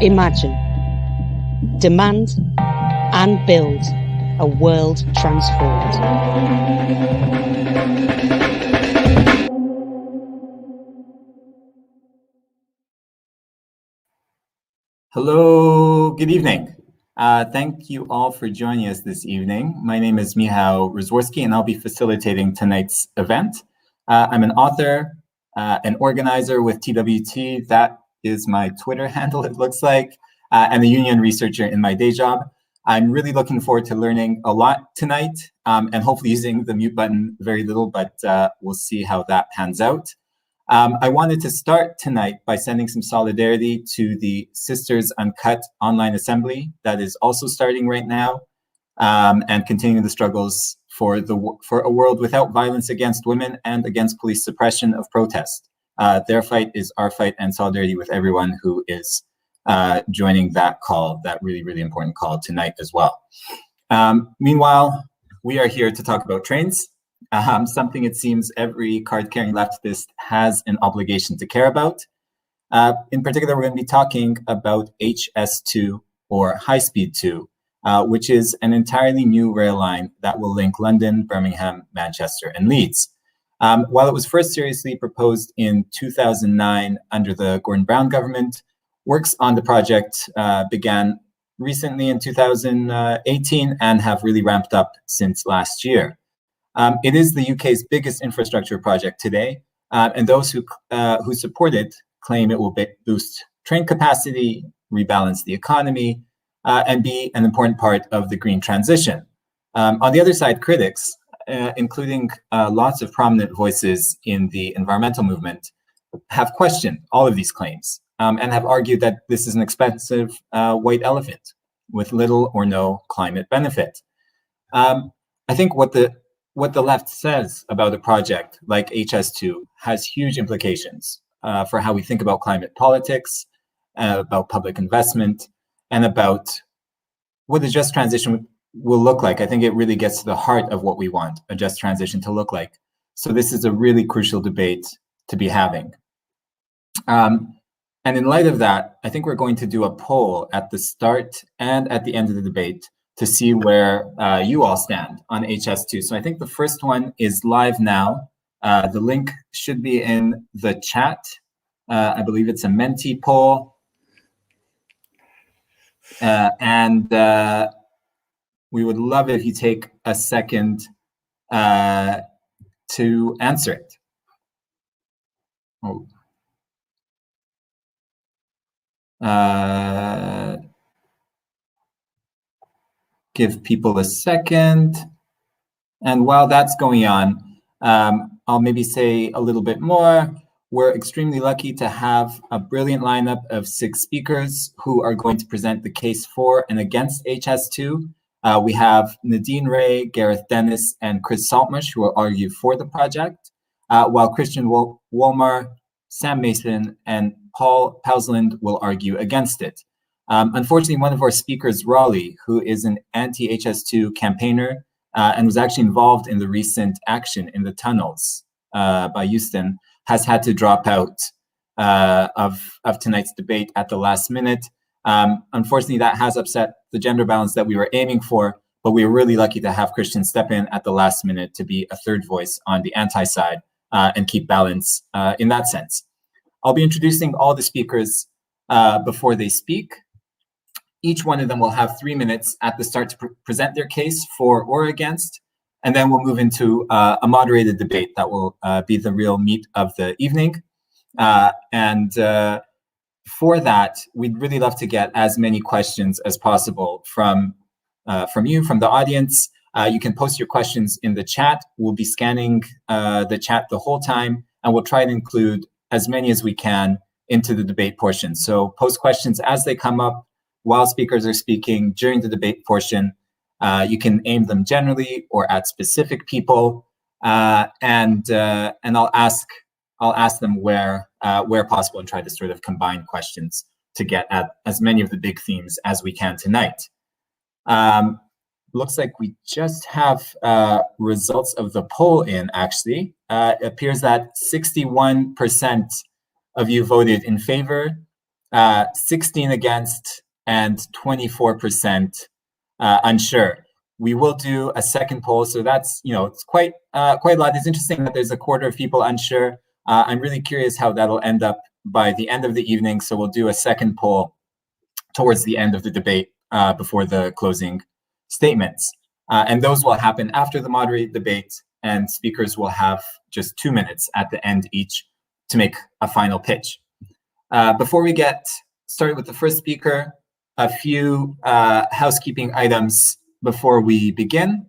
Imagine, demand and build a world transformed. Hello, good evening. Thank you all for joining us this evening. My name is Michal Rozworski and I'll be facilitating tonight's event. I'm an author, an organizer with TWT, that is my Twitter handle it looks like, and a union researcher in my day job. I'm really looking forward to learning a lot tonight and hopefully using the mute button very little, but we'll see how that pans out. I wanted to start tonight by sending some solidarity to the Sisters Uncut online assembly that is also starting right now and continuing the struggles for a world without violence against women and against police suppression of protest. Their fight is our fight, and solidarity with everyone who is joining that call, that really, really important call tonight as well. Meanwhile, we are here to talk about trains. Something it seems every card-carrying leftist has an obligation to care about. In particular, we're going to be talking about HS2 or High Speed 2, which is an entirely new rail line that will link London, Birmingham, Manchester, and Leeds. While it was first seriously proposed in 2009 under the Gordon Brown government, works on the project began recently in 2018 and have really ramped up since last year. It is the UK's biggest infrastructure project today, and those who support it claim it will boost train capacity, rebalance the economy, and be an important part of the green transition. On the other side, critics, including lots of prominent voices in the environmental movement, have questioned all of these claims and have argued that this is an expensive white elephant with little or no climate benefit. I think what the left says about a project like HS2 has huge implications for how we think about climate politics, about public investment, and about what a just transition will look like. I think it really gets to the heart of what we want a just transition to look like. So this is a really crucial debate to be having. And in light of that, I think we're going to do a poll at the start and at the end of the debate to see where you all stand on HS2. So I think the first one is live now. The link should be in the chat. I believe it's a Menti poll. And we would love it if you take a second to answer it. Oh. Give people a second. And while that's going on, I'll maybe say a little bit more. We're extremely lucky to have a brilliant lineup of 6 speakers who are going to present the case for and against HS2. We have Nadine Ray, Gareth Dennis, and Chris Saltmarsh, who will argue for the project, while Christian Volmer, Sam Mason, and Powlesland will argue against it. Unfortunately, one of our speakers, Rollie, who is an anti-HS2 campaigner and was actually involved in the recent action in the tunnels by Euston, has had to drop out of tonight's debate at the last minute. Unfortunately, that has upset the gender balance that we were aiming for, but we were really lucky to have Christian step in at the last minute to be a third voice on the anti-side and keep balance in that sense. I'll be introducing all the speakers before they speak. Each one of them will have 3 minutes at the start to present their case for or against, and then we'll move into a moderated debate that will be the real meat of the evening. For that, we'd really love to get as many questions as possible from you, from the audience. You can post your questions in the chat. We'll be scanning the chat the whole time, and we'll try to include as many as we can into the debate portion. So post questions as they come up while speakers are speaking during the debate portion. You can aim them generally or at specific people, and I'll ask them where possible and try to sort of combine questions to get at as many of the big themes as we can tonight. Looks like we just have results of the poll in, actually. It appears that 61% of you voted in favor 16 against, and 24% unsure. We will do a second poll, so that's, it's quite a lot. It's interesting that there's a quarter of people unsure. I'm really curious how that'll end up by the end of the evening. So we'll do a second poll towards the end of the debate before the closing statements. And those will happen after the moderated debate, and speakers will have just 2 minutes at the end each to make a final pitch. Before we get started with the first speaker, a few housekeeping items before we begin.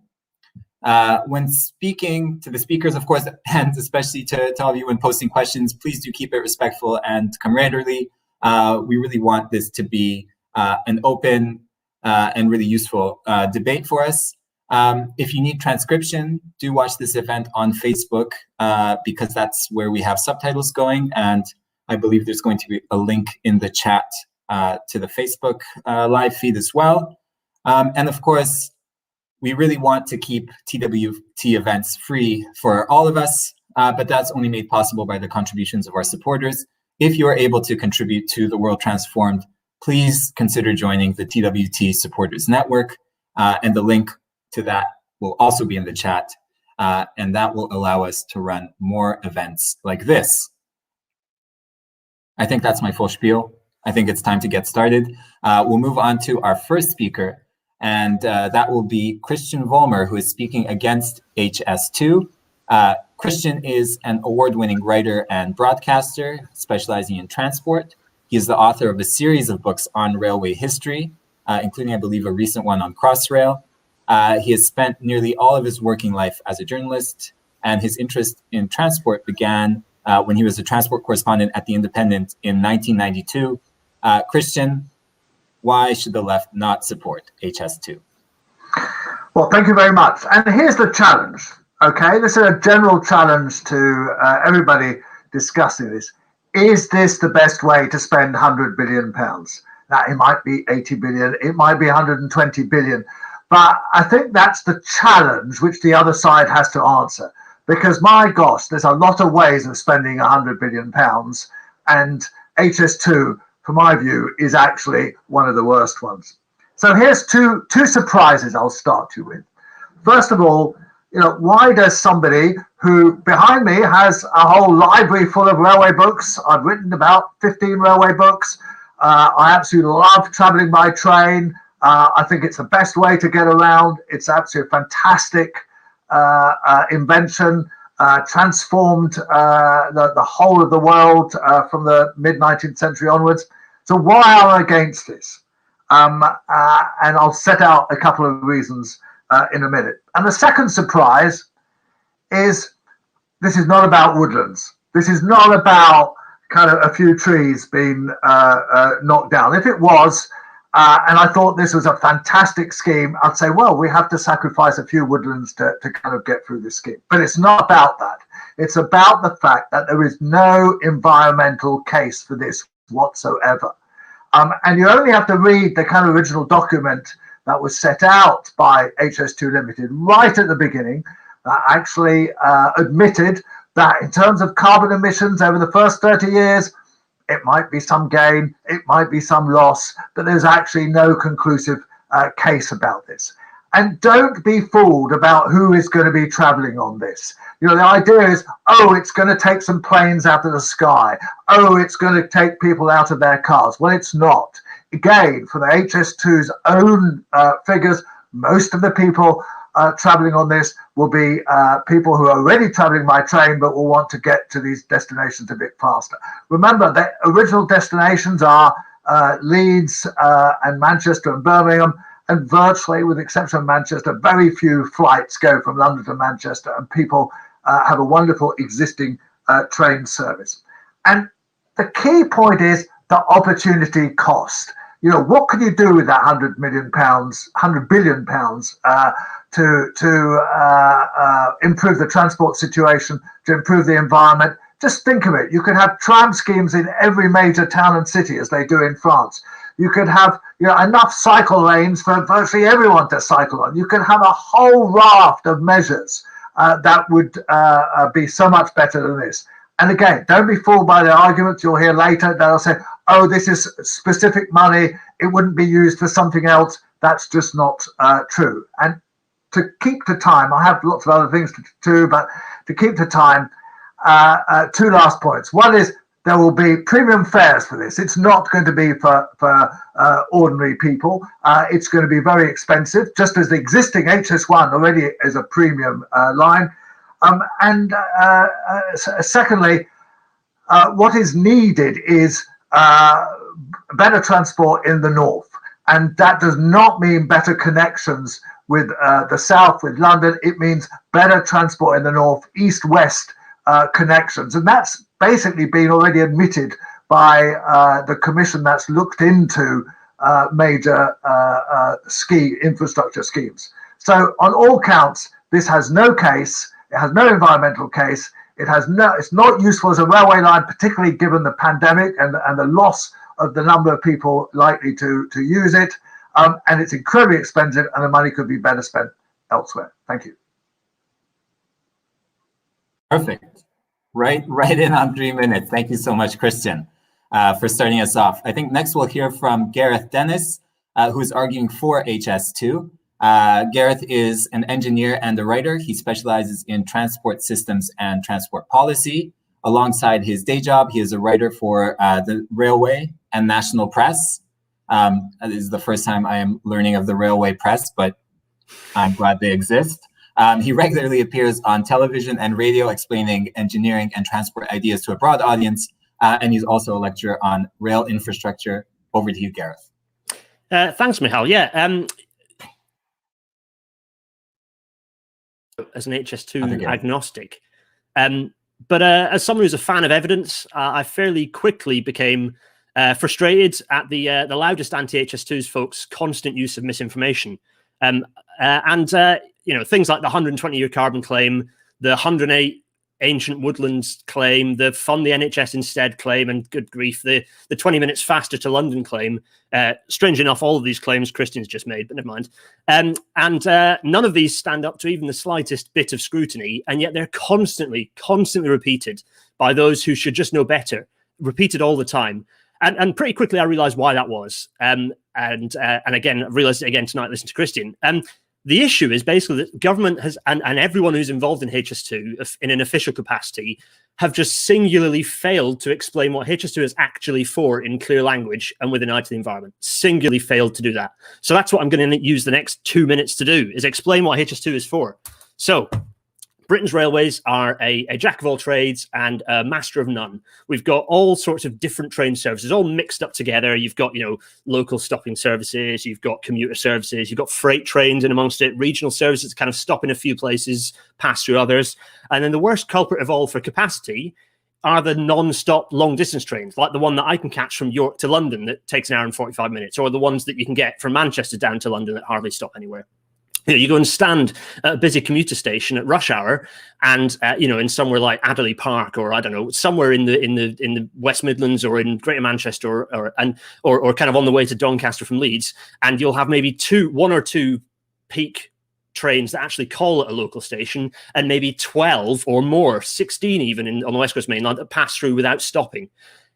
When speaking to the speakers, of course, and especially to all of you when posting questions, please do keep it respectful and camaraderie. We really want this to be an open and really useful debate for us. If you need transcription, do watch this event on Facebook because that's where we have subtitles going. And I believe there's going to be a link in the chat to the Facebook live feed as well. And of course, we really want to keep TWT events free for all of us, but that's only made possible by the contributions of our supporters. If you are able to contribute to The World Transformed, please consider joining the TWT Supporters Network, and the link to that will also be in the chat, and that will allow us to run more events like this. I think that's my full spiel. I think it's time to get started. We'll move on to our first speaker, and that will be Christian Volmer, who is speaking against HS2. Christian is an award-winning writer and broadcaster specializing in transport. He is the author of a series of books on railway history, including, I believe, a recent one on Crossrail. He has spent nearly all of his working life as a journalist, and his interest in transport began when he was a transport correspondent at The Independent in 1992. Christian, why should the left not support HS2? Well, thank you very much. And here's the challenge, okay? This is a general challenge to everybody discussing this. Is this the best way to spend £100 billion? Now, it might be 80 billion, it might be 120 billion, but I think that's the challenge which the other side has to answer. Because, my gosh, there's a lot of ways of spending £100 billion, and HS2, from my view, is actually one of the worst ones. So here's two surprises I'll start you with. First of all, why does somebody who behind me has a whole library full of railway books? I've written about 15 railway books. I absolutely love traveling by train. I think it's the best way to get around. It's absolutely a fantastic invention, transformed the whole of the world from the mid-19th century onwards. So why am I against this? And I'll set out a couple of reasons in a minute. And the second surprise is this is not about woodlands. This is not about kind of a few trees being knocked down. If it was, and I thought this was a fantastic scheme, I'd say, well, we have to sacrifice a few woodlands to kind of get through this scheme. But it's not about that. It's about the fact that there is no environmental case for this whatsoever. And you only have to read the kind of original document that was set out by HS2 Limited right at the beginning, that actually admitted that in terms of carbon emissions over the first 30 years, it might be some gain, it might be some loss, but there's actually no conclusive case about this. And don't be fooled about who is going to be traveling on this. The idea is, oh, it's going to take some planes out of the sky. Oh, it's going to take people out of their cars. Well, it's not. Again, for the HS2's own figures, most of the people traveling on this will be people who are already traveling by train but will want to get to these destinations a bit faster. Remember, the original destinations are Leeds and Manchester and Birmingham, and virtually, with the exception of Manchester, very few flights go from London to Manchester, and people have a wonderful existing train service. And the key point is the opportunity cost. What can you do with that £100 billion to improve the transport situation, to improve the environment? Just think of it. You could have tram schemes in every major town and city, as they do in France. You could have enough cycle lanes for virtually everyone to cycle on. You could have a whole raft of measures that would be so much better than this. And again, don't be fooled by the arguments you'll hear later. They'll say, oh, this is specific money, it wouldn't be used for something else. That's just not true. And to keep to time, I have lots of other things to do, but to keep to time, two last points. One is there will be premium fares for this. It's not going to be for ordinary people. It's going to be very expensive, just as the existing HS1 already is a premium line. Secondly, what is needed is better transport in the north. And that does not mean better connections with the south, with London. It means better transport in the north, east-west connections. And that's basically been already admitted by the commission that's looked into major infrastructure schemes. So on all counts, this has no case. It has no environmental case. It's not useful as a railway line, particularly given the pandemic and the loss of the number of people likely to use it. And it's incredibly expensive, and the money could be better spent elsewhere. Thank you. Perfect. Right in on 3 minutes. Thank you so much, Christian, for starting us off. I think next we'll hear from Gareth Dennis, who's arguing for HS2. Gareth is an engineer and a writer. He specializes in transport systems and transport policy. Alongside his day job, he is a writer for the Railway and National Press. This is the first time I am learning of the Railway Press, but I'm glad they exist. He regularly appears on television and radio explaining engineering and transport ideas to a broad audience, and he's also a lecturer on rail infrastructure. Over to you, Gareth. Thanks, Michal. Yeah. As an HS2 agnostic. But as someone who's a fan of evidence, I fairly quickly became frustrated at the loudest anti-HS2s folks' constant use of misinformation. You know, things like the 120-year carbon claim, the 108 ancient woodlands claim, the fund the NHS instead claim, and good grief, the 20 minutes faster to London claim. Strange enough, all of these claims Christian's just made, but never mind. None of these stand up to even the slightest bit of scrutiny, and yet they're constantly repeated by those who should just know better, repeated all the time. And pretty quickly I realized why that was. And again, I've realized it again tonight, listening to Christian. The issue is basically that government has, and everyone who's involved in HS2 in an official capacity, have just singularly failed to explain what HS2 is actually for in clear language and with an eye to the environment. Singularly failed to do that. So that's what I'm going to use the next 2 minutes to do, is explain what HS2 is for. So Britain's railways are a jack of all trades and a master of none. We've got all sorts of different train services, all mixed up together. You've got, you know, local stopping services, you've got commuter services, you've got freight trains in amongst it, regional services kind of stop in a few places, pass through others. And then the worst culprit of all for capacity are the non-stop long-distance trains, like the one that I can catch from York to London that takes an hour and 45 minutes, or the ones that you can get from Manchester down to London that hardly stop anywhere. You know, you go and stand at a busy commuter station at rush hour, and you know, in somewhere like Adderley Park, or I don't know, somewhere in the West Midlands or in Greater Manchester, or kind of on the way to Doncaster from Leeds, and you'll have maybe one or two peak trains that actually call at a local station, and maybe 12 or more, 16 even on the West Coast Main Line, that pass through without stopping.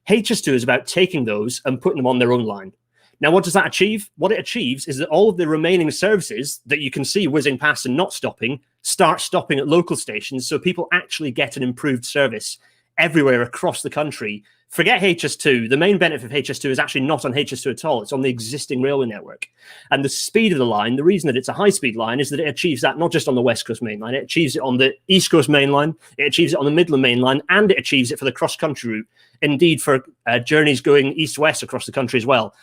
HS2 is about taking those and putting them on their own line. Now, what does that achieve? What it achieves is that all of the remaining services that you can see whizzing past and not stopping start stopping at local stations, so people actually get an improved service everywhere across the country. Forget HS2. The main benefit of HS2 is actually not on HS2 at all. It's on the existing railway network. And the speed of the line, the reason that it's a high-speed line is that it achieves that not just on the West Coast Main Line, it achieves it on the East Coast Main Line, it achieves it on the Midland Main Line, and it achieves it for the cross-country route. Indeed, for journeys going east-west across the country as well.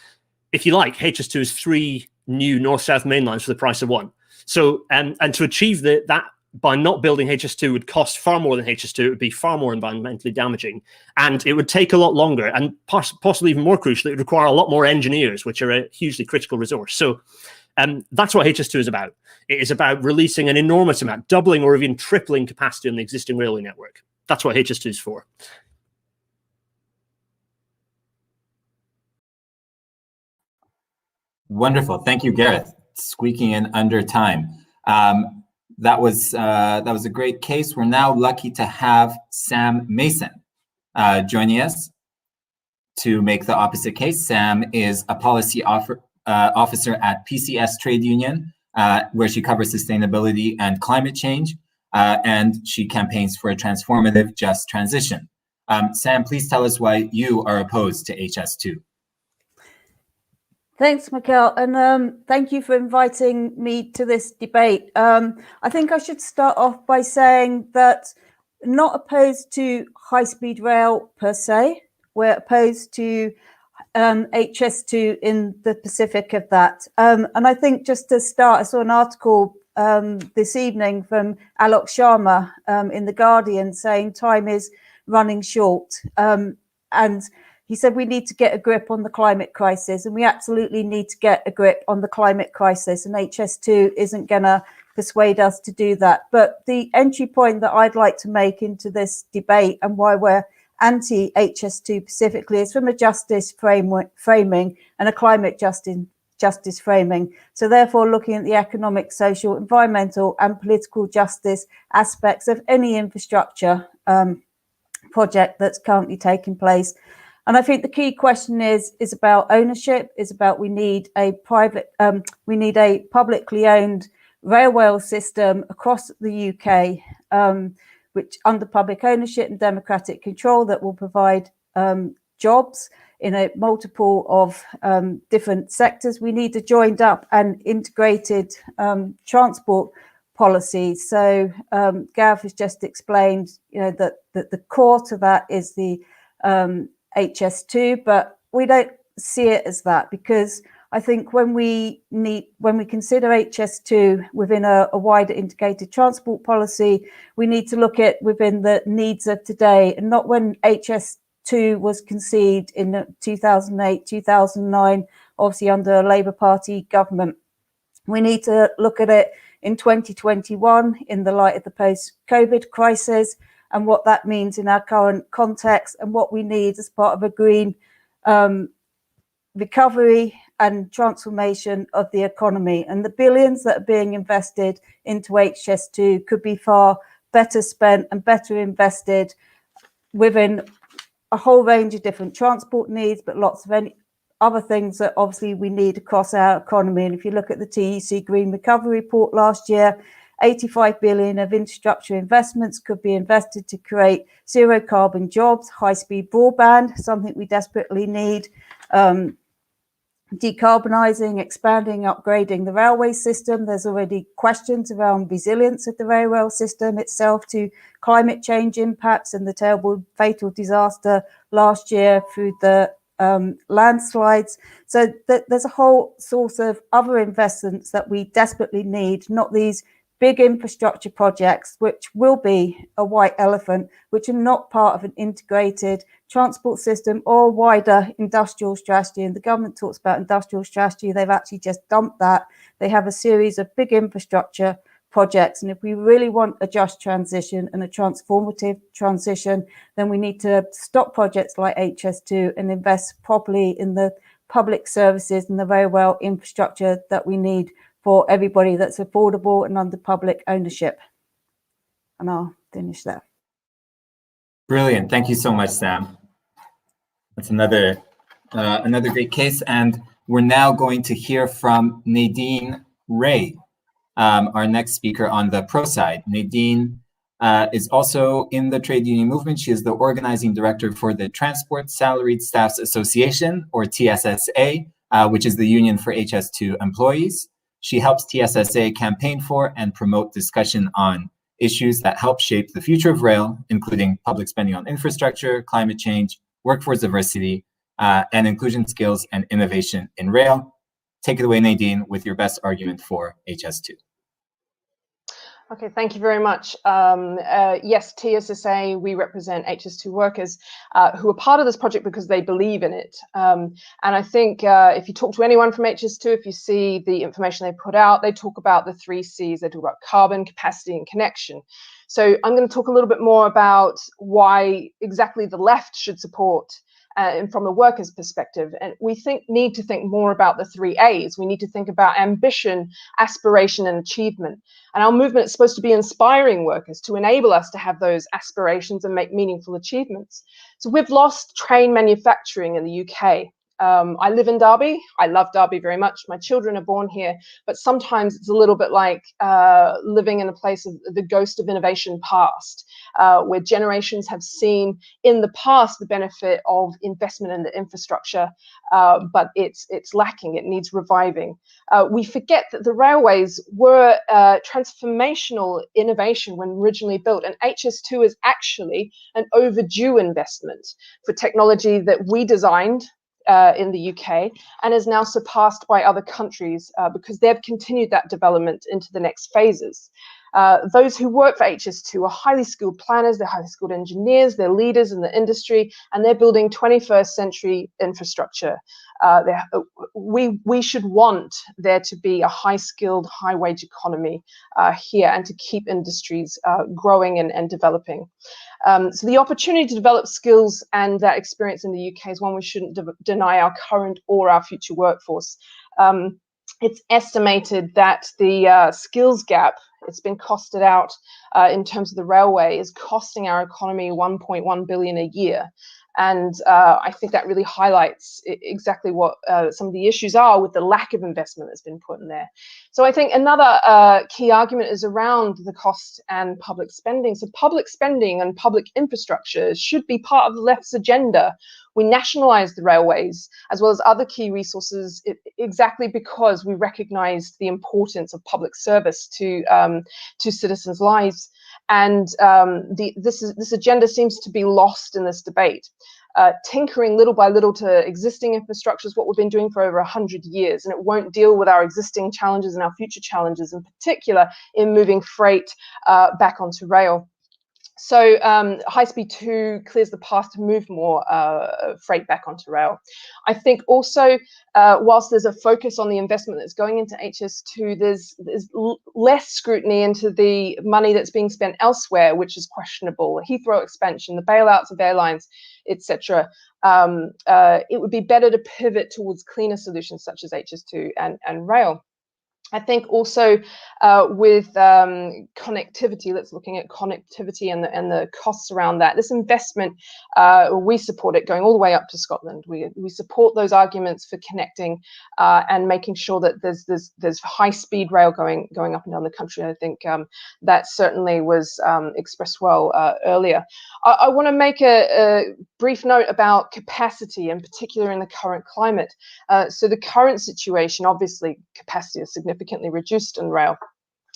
If you like, HS2 is 3 new north-south main lines for the price of 1. So, and to achieve that by not building HS2 would cost far more than HS2. It would be far more environmentally damaging, and it would take a lot longer, and possibly even more crucially, it would require a lot more engineers, which are a hugely critical resource. So that's what HS2 is about. It is about releasing an enormous amount, doubling or even tripling capacity on the existing railway network. That's what HS2 is for. Wonderful. Thank you, Gareth. Squeaking in under time. That was a great case. We're now lucky to have Sam Mason joining us to make the opposite case, Sam is a policy officer at PCS Trade Union, where she covers sustainability and climate change, and she campaigns for a transformative, just transition. Sam, please tell us why you are opposed to HS2. Thanks, Michal, and thank you for inviting me to this debate. I think I should start off by saying that not opposed to high-speed rail per se. We're opposed to HS2 in the Pacific of that. And I think just to start, I saw an article this evening from Alok Sharma in The Guardian saying time is running short. And he said we need to get a grip on the climate crisis, and we absolutely need to get a grip on the climate crisis, and HS2 isn't going to persuade us to do that. But the entry point that I'd like to make into this debate and why we're anti-HS2 specifically is from a justice framing and a climate justice framing. So therefore looking at the economic, social, environmental and political justice aspects of any infrastructure project that's currently taking place. And I think the key question is about ownership, is about we need a publicly owned railway system across the UK, which under public ownership and democratic control that will provide jobs in a multiple of different sectors. We need a joined up and integrated transport policy. So Gareth has just explained, that the core to that is the HS2, but we don't see it as that, because I think when we consider HS2 within a wider integrated transport policy, we need to look at within the needs of today, and not when HS2 was conceived in 2008, 2009, obviously under a Labour Party government. We need to look at it in 2021 in the light of the post-COVID crisis and what that means in our current context, and what we need as part of a green recovery and transformation of the economy. And the billions that are being invested into HS2 could be far better spent and better invested within a whole range of different transport needs, but lots of other things that obviously we need across our economy. And if you look at the TEC Green Recovery Report last year, 85 billion of infrastructure investments could be invested to create zero carbon jobs, high-speed broadband, something we desperately need, decarbonising, expanding, upgrading the railway system. There's already questions around resilience of the railway system itself to climate change impacts and the terrible fatal disaster last year through the landslides. So there's a whole source of other investments that we desperately need, not these big infrastructure projects, which will be a white elephant, which are not part of an integrated transport system or wider industrial strategy. And the government talks about industrial strategy. They've actually just dumped that. They have a series of big infrastructure projects. And if we really want a just transition and a transformative transition, then we need to stop projects like HS2 and invest properly in the public services and the very well infrastructure that we need for everybody that's affordable and under public ownership. And I'll finish there. Brilliant. Thank you so much, Sam. That's another great case. And we're now going to hear from Nadine Ray, our next speaker on the pro side. Nadine is also in the trade union movement. She is the organizing director for the Transport Salaried Staffs Association, or TSSA, which is the union for HS2 employees. She helps TSSA campaign for and promote discussion on issues that help shape the future of rail, including public spending on infrastructure, climate change, workforce diversity, and inclusion skills and innovation in rail. Take it away, Nadine, with your best argument for HS2. Okay, thank you very much. Yes, TSSA, we represent HS2 workers who are part of this project because they believe in it. And I think if you talk to anyone from HS2, if you see the information they put out, they talk about the 3 Cs. They talk about carbon, capacity, and connection. So I'm going to talk a little bit more about why exactly the left should support and from a workers' perspective. And we need to think more about the 3 A's. We need to think about ambition, aspiration, and achievement. And our movement is supposed to be inspiring workers to enable us to have those aspirations and make meaningful achievements. So we've lost train manufacturing in the UK. I live in Derby. I love Derby very much. My children are born here, but sometimes it's a little bit like living in a place of the ghost of innovation past, where generations have seen in the past the benefit of investment in the infrastructure, but it's lacking. It needs reviving. We forget that the railways were transformational innovation when originally built, and HS2 is actually an overdue investment for technology that we designed in the UK and is now surpassed by other countries because they've continued that development into the next phases. Those who work for HS2 are highly skilled planners, they're highly skilled engineers, they're leaders in the industry, and they're building 21st century infrastructure. We should want there to be a high-skilled, high-wage economy here, and to keep industries growing and developing. So the opportunity to develop skills and that experience in the UK is one we shouldn't deny our current or our future workforce. It's estimated that the skills gap, it's been costed out in terms of the railway, is costing our economy 1.1 billion a year. And I think that really highlights exactly what some of the issues are with the lack of investment that's been put in there. So I think another key argument is around the cost and public spending. So public spending and public infrastructure should be part of the left's agenda. We nationalised the railways as well as other key resources exactly because we recognised the importance of public service to citizens' lives. And this agenda seems to be lost in this debate. Tinkering little by little to existing infrastructure is what we've been doing for over 100 years, and it won't deal with our existing challenges and our future challenges, in particular in moving freight back onto rail. So High Speed 2 clears the path to move more freight back onto rail. I think also, whilst there's a focus on the investment that's going into HS2, there's less scrutiny into the money that's being spent elsewhere, which is questionable. Heathrow expansion, the bailouts of airlines, etc. It would be better to pivot towards cleaner solutions such as HS2 and rail. I think also with connectivity, let's looking at connectivity and the costs around that. This investment, we support it going all the way up to Scotland. We support those arguments for connecting and making sure that there's high-speed rail going up and down the country. I think that certainly was expressed well earlier. I want to make a brief note about capacity, in particular in the current climate. So the current situation, obviously, capacity is significantly reduced in rail.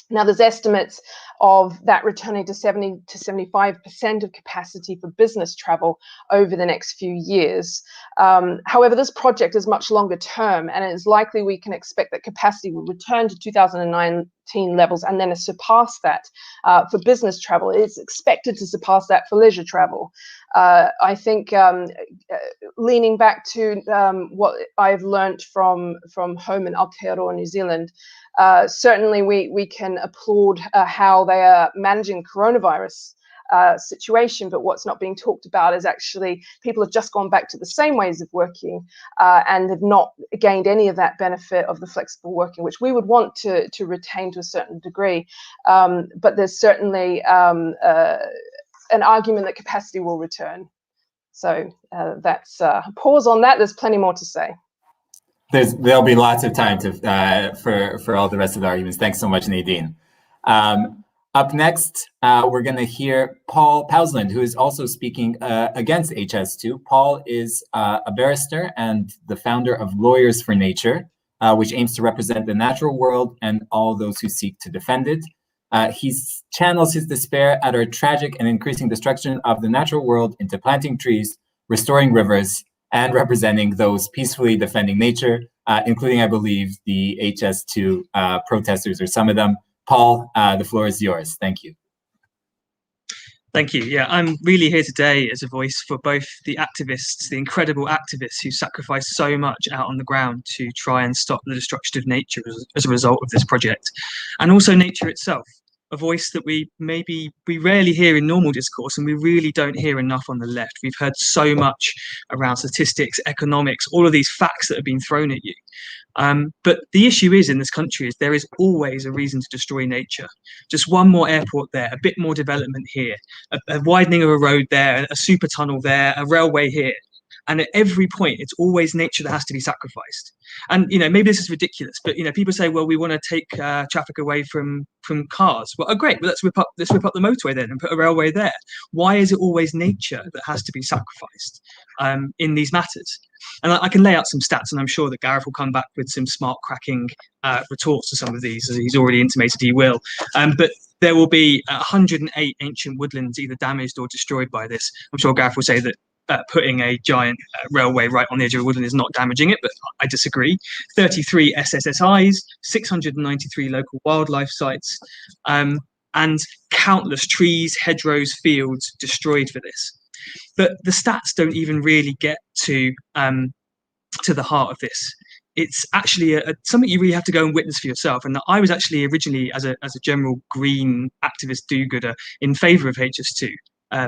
Now, there's estimates of that returning to 70 to 75% of capacity for business travel over the next few years. However, this project is much longer term, and it is likely we can expect that capacity will return to 2019 levels and then surpass that for business travel. It's expected to surpass that for leisure travel. I think leaning back to what I've learned from home in Aotearoa, New Zealand, certainly we can applaud how they are managing the coronavirus situation, but what's not being talked about is actually people have just gone back to the same ways of working and have not gained any of that benefit of the flexible working, which we would want to retain to a certain degree. But there's certainly an argument that capacity will return. So that's pause on that. There's plenty more to say. There'll be lots of time for all the rest of the arguments. Thanks so much, Nadine. Up next, we're going to hear Powlesland, who is also speaking against HS2. Paul is a barrister and the founder of Lawyers for Nature, which aims to represent the natural world and all those who seek to defend it. He channels his despair at our tragic and increasing destruction of the natural world into planting trees, restoring rivers, and representing those peacefully defending nature, including, I believe, the HS2 protesters, or some of them. Paul, the floor is yours. Thank you. Thank you. Yeah, I'm really here today as a voice for both the activists, the incredible activists who sacrifice so much out on the ground to try and stop the destruction of nature as a result of this project, and also nature itself. a voice that we rarely hear in normal discourse, and we really don't hear enough on the left. We've heard so much around statistics, economics, all of these facts that have been thrown at you. But the issue is in this country is there is always a reason to destroy nature. Just one more airport there, a bit more development here, a widening of a road there, a super tunnel there, a railway here. And at every point, it's always nature that has to be sacrificed. And, maybe this is ridiculous, but, people say, well, we want to take traffic away from cars. Well, great. Well, let's rip up the motorway then and put a railway there. Why is it always nature that has to be sacrificed in these matters? And I can lay out some stats, and I'm sure that Gareth will come back with some smart cracking retorts to some of these, as he's already intimated he will. But there will be 108 ancient woodlands either damaged or destroyed by this. I'm sure Gareth will say that putting a giant railway right on the edge of a woodland is not damaging it, but I disagree. 33 SSSIs, 693 local wildlife sites, and countless trees, hedgerows, fields destroyed for this. But the stats don't even really get to the heart of this. It's actually something you really have to go and witness for yourself. And I was actually originally, as a general green activist do-gooder, in favour of HS2.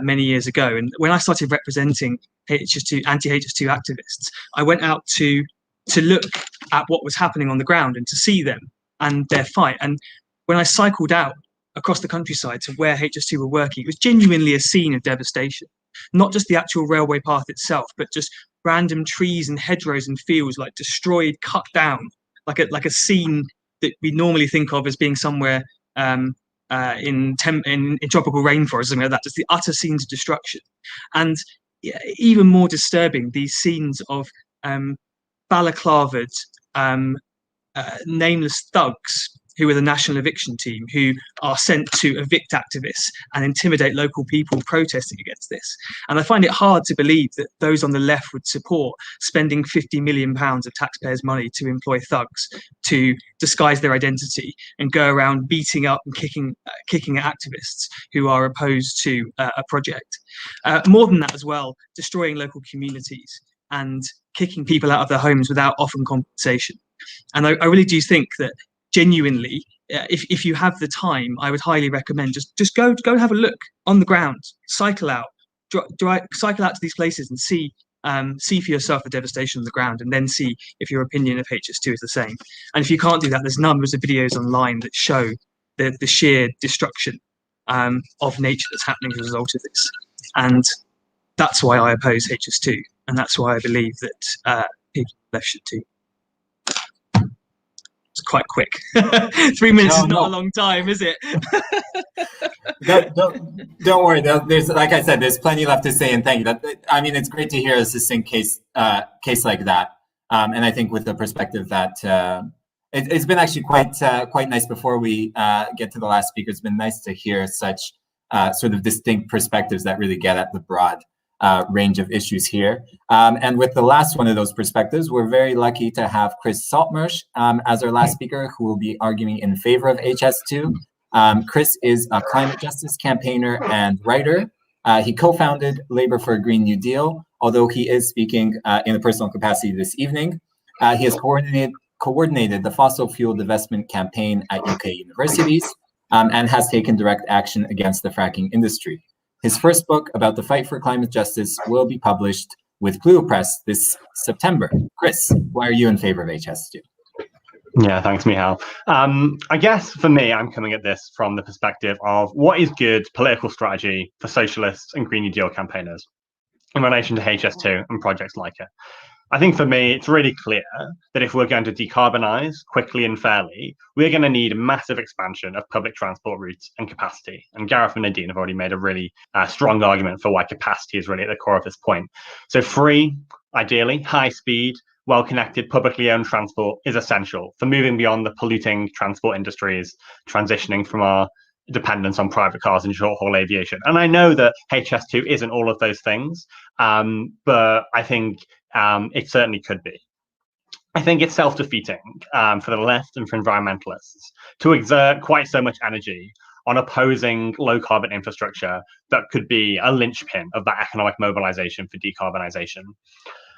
Many years ago, and when I started representing anti-HS2 activists, I went out to look at what was happening on the ground and to see them and their fight. And when I cycled out across the countryside to where HS2 were working, it was genuinely a scene of devastation. Not just the actual railway path itself, but just random trees and hedgerows and fields like destroyed, cut down, like a scene that we normally think of as being somewhere in tropical rainforest, something like that. Just the utter scenes of destruction. And even more disturbing, these scenes of balaclavaed, nameless thugs who are the National Eviction Team, who are sent to evict activists and intimidate local people protesting against this. And I find it hard to believe that those on the left would support spending £50 million of taxpayers' money to employ thugs to disguise their identity and go around beating up and kicking at activists who are opposed to a project. More than that as well, destroying local communities and kicking people out of their homes without offering compensation. And I really do think that genuinely, if you have the time, I would highly recommend just go and have a look on the ground, cycle out, cycle out to these places and see for yourself the devastation on the ground, and then see if your opinion of HS2 is the same. And if you can't do that, there's numbers of videos online that show the sheer destruction of nature that's happening as a result of this. And that's why I oppose HS2, and that's why I believe that people left should too. It's quite quick. 3 minutes is not a long time, is it? Don't worry. There's, like I said, there's plenty left to say, and thank you. I mean, it's great to hear a succinct case like that, and I think with the perspective that it's been actually quite nice. Before we get to the last speaker, it's been nice to hear such sort of distinct perspectives that really get at the broad range of issues here. And with the last one of those perspectives, we're very lucky to have Chris Saltmarsh as our last speaker, who will be arguing in favor of HS2. Chris is a climate justice campaigner and writer. He co-founded Labour for a Green New Deal, although he is speaking in a personal capacity this evening. He has coordinated the fossil fuel divestment campaign at UK universities and has taken direct action against the fracking industry. His first book about the fight for climate justice will be published with Pluto Press this September. Chris, why are you in favor of HS2? Yeah, thanks, Michal. I guess for me, I'm coming at this from the perspective of what is good political strategy for socialists and Green New Deal campaigners in relation to HS2 and projects like it. I think for me, it's really clear that if we're going to decarbonise quickly and fairly, we're going to need a massive expansion of public transport routes and capacity. And Gareth and Nadine have already made a really strong argument for why capacity is really at the core of this point. So free, ideally, high speed, well-connected, publicly owned transport is essential for moving beyond the polluting transport industries, transitioning from our dependence on private cars and short-haul aviation. And I know that HS2 isn't all of those things, but I think it certainly could be. I think it's self-defeating for the left and for environmentalists to exert quite so much energy on opposing low-carbon infrastructure that could be a linchpin of that economic mobilization for decarbonisation.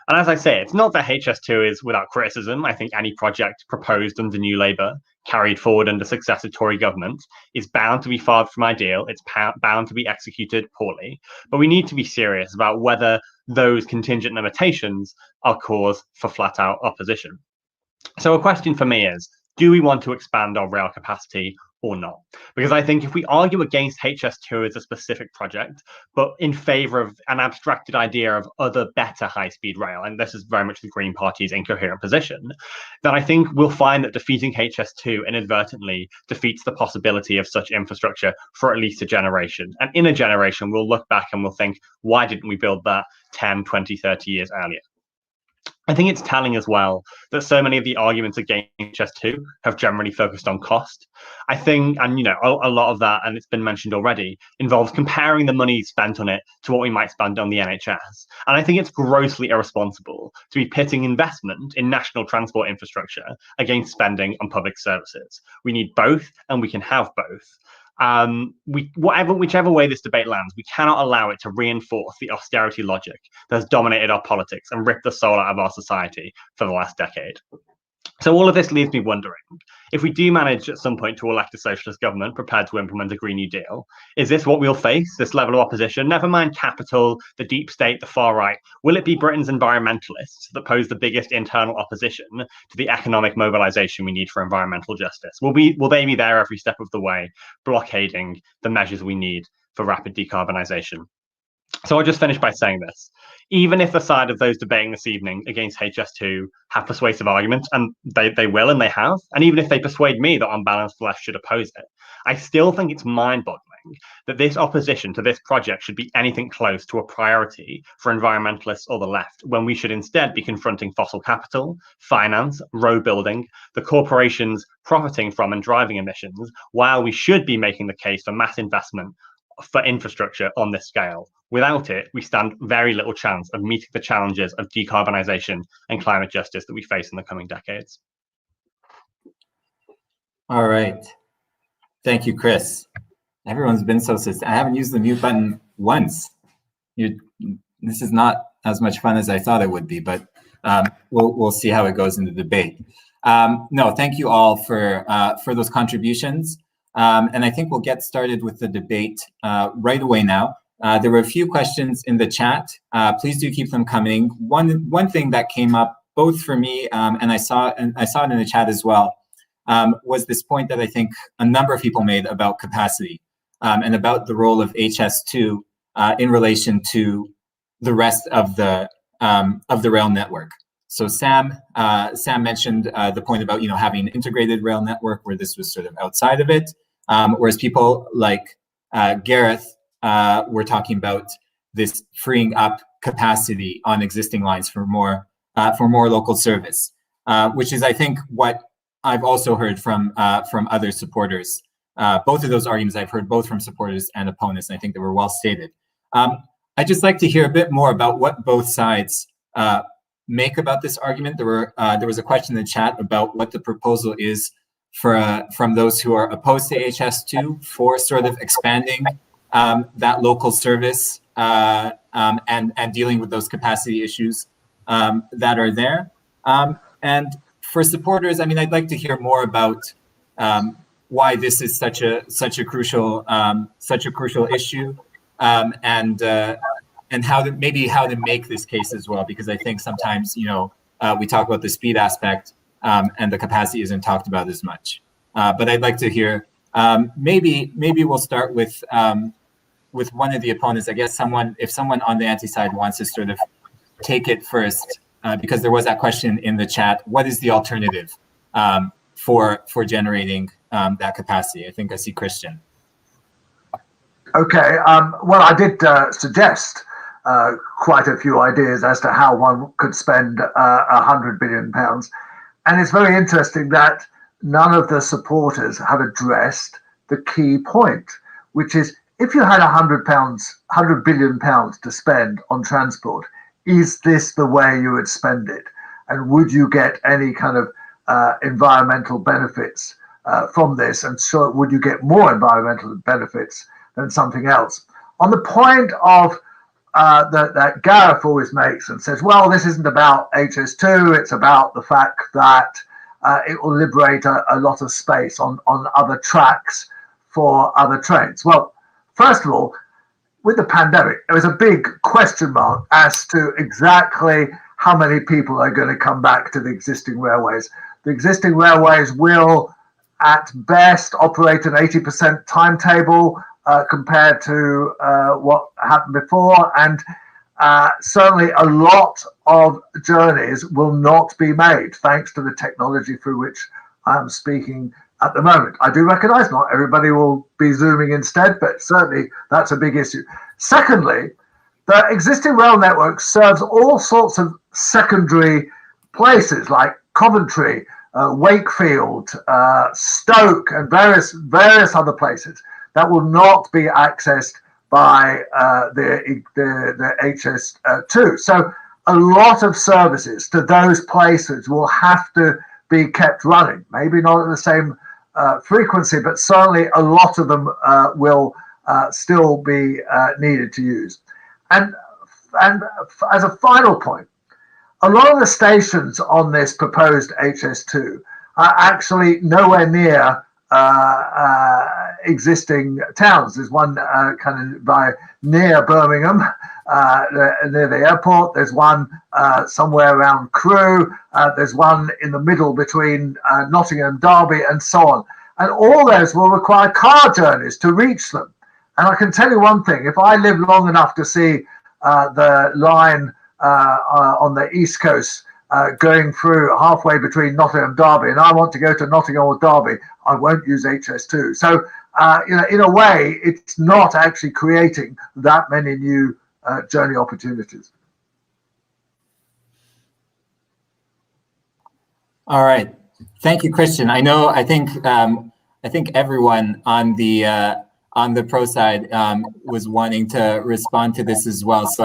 And as I say, it's not that HS2 is without criticism. I think any project proposed under New Labour, carried forward under successive Tory government, is bound to be far from ideal. It's bound to be executed poorly. But we need to be serious about whether those contingent limitations are cause for flat-out opposition. So a question for me is, do we want to expand our rail capacity or not? Because I think if we argue against HS2 as a specific project, but in favour of an abstracted idea of other better high-speed rail, and this is very much the Green Party's incoherent position, then I think we'll find that defeating HS2 inadvertently defeats the possibility of such infrastructure for at least a generation. And in a generation, we'll look back and we'll think, why didn't we build that 10, 20, 30 years earlier? I think it's telling as well that so many of the arguments against HS2 have generally focused on cost. I think, and a lot of that, and it's been mentioned already, involves comparing the money spent on it to what we might spend on the NHS. And I think it's grossly irresponsible to be pitting investment in national transport infrastructure against spending on public services. We need both, and we can have both. Whichever way this debate lands, we cannot allow it to reinforce the austerity logic that has dominated our politics and ripped the soul out of our society for the last decade. So all of this leaves me wondering, if we do manage at some point to elect a socialist government prepared to implement a Green New Deal, is this what we'll face, this level of opposition? Never mind capital, the deep state, the far right. Will it be Britain's environmentalists that pose the biggest internal opposition to the economic mobilisation we need for environmental justice? Will they be there every step of the way, blockading the measures we need for rapid decarbonisation? So I'll just finish by saying this. Even if the side of those debating this evening against HS2 have persuasive arguments, and they will and they have, and even if they persuade me that on balance the left should oppose it, I still think it's mind-boggling that this opposition to this project should be anything close to a priority for environmentalists or the left, when we should instead be confronting fossil capital, finance, road building, the corporations profiting from and driving emissions, while we should be making the case for mass investment for infrastructure on this scale. Without it, we stand very little chance of meeting the challenges of decarbonisation and climate justice that we face in the coming decades. All right. Thank you, Chris. Everyone's been so I haven't used the mute button once. This is not as much fun as I thought it would be, but we'll see how it goes in the debate. No, thank you all for those contributions. And I think we'll get started with the debate right away now. There were a few questions in the chat. Please do keep them coming. One thing that came up both for me and I saw it in the chat as well was this point that I think a number of people made about capacity and about the role of HS2 in relation to the rest of the rail network. So Sam mentioned the point about having an integrated rail network where this was sort of outside of it, whereas people like Gareth were talking about this freeing up capacity on existing lines for more local service, which is, I think, what I've also heard from other supporters. Both of those arguments I've heard both from supporters and opponents, and I think they were well stated. I'd just like to hear a bit more about what both sides make about this argument. There was a question in the chat about what the proposal is from those who are opposed to HS2 for sort of expanding that local service and dealing with those capacity issues that are there. And for supporters, I mean, I'd like to hear more about why this is such a crucial issue, and how to make this case as well, because I think sometimes we talk about the speed aspect and the capacity isn't talked about as much. But I'd like to hear maybe we'll start with one of the opponents. I guess if someone on the anti-side wants to sort of take it first, because there was that question in the chat: what is the alternative for generating that capacity? I think I see Christian. Okay. Well, I did suggest quite a few ideas as to how one could spend £100 billion, and it's very interesting that none of the supporters have addressed the key point, which is, if you had £100 billion to spend on transport, is this the way you would spend it? And would you get any kind of environmental benefits from this? And so would you get more environmental benefits than something else? On the point of that Gareth always makes and says, well, this isn't about HS2, it's about the fact that it will liberate a lot of space on other tracks for other trains. Well, first of all, with the pandemic, there was a big question mark as to exactly how many people are going to come back to the existing railways. The existing railways will, at best, operate an 80% timetable compared to what happened before. And certainly a lot of journeys will not be made thanks to the technology through which I'm speaking at the moment. I do recognize not everybody will be Zooming instead, but certainly that's a big issue. Secondly, the existing rail network serves all sorts of secondary places like Coventry, Wakefield, Stoke, and various other places that will not be accessed by the HS2. So a lot of services to those places will have to be kept running. Maybe not at the same frequency, but certainly a lot of them will still be needed to use. And as a final point, a lot of the stations on this proposed HS2 are actually nowhere near existing towns. There's one kind of near Birmingham, near the airport. There's one somewhere around Crewe. There's one in the middle between Nottingham, Derby, and so on. And all those will require car journeys to reach them. And I can tell you one thing: if I live long enough to see the line on the East Coast going through halfway between Nottingham and Derby, and I want to go to Nottingham or Derby, I won't use HS2. So, in a way, it's not actually creating that many new journey opportunities. All right, thank you, Christian. I think everyone on the pro side was wanting to respond to this as well. So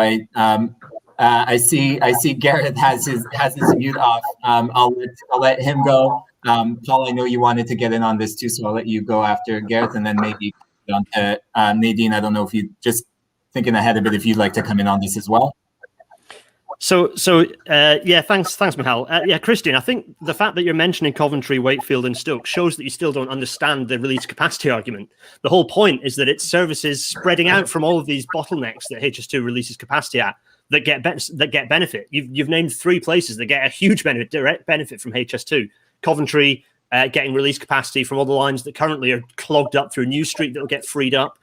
I see Gareth has his mute off. I'll let him go. Paul, I know you wanted to get in on this too, so I'll let you go after Gareth, and then maybe on to Nadine. I don't know if you just thinking ahead a bit, if you'd like to come in on this as well. So yeah, thanks, Michal. Yeah, Christian, I think the fact that you're mentioning Coventry, Wakefield, and Stoke shows that you still don't understand the release capacity argument. The whole point is that it's services spreading out from all of these bottlenecks that HS2 releases capacity at that get benefit. You've named 3 places that get a huge direct benefit from HS2. Coventry, getting release capacity from all the lines that currently are clogged up through New Street that will get freed up.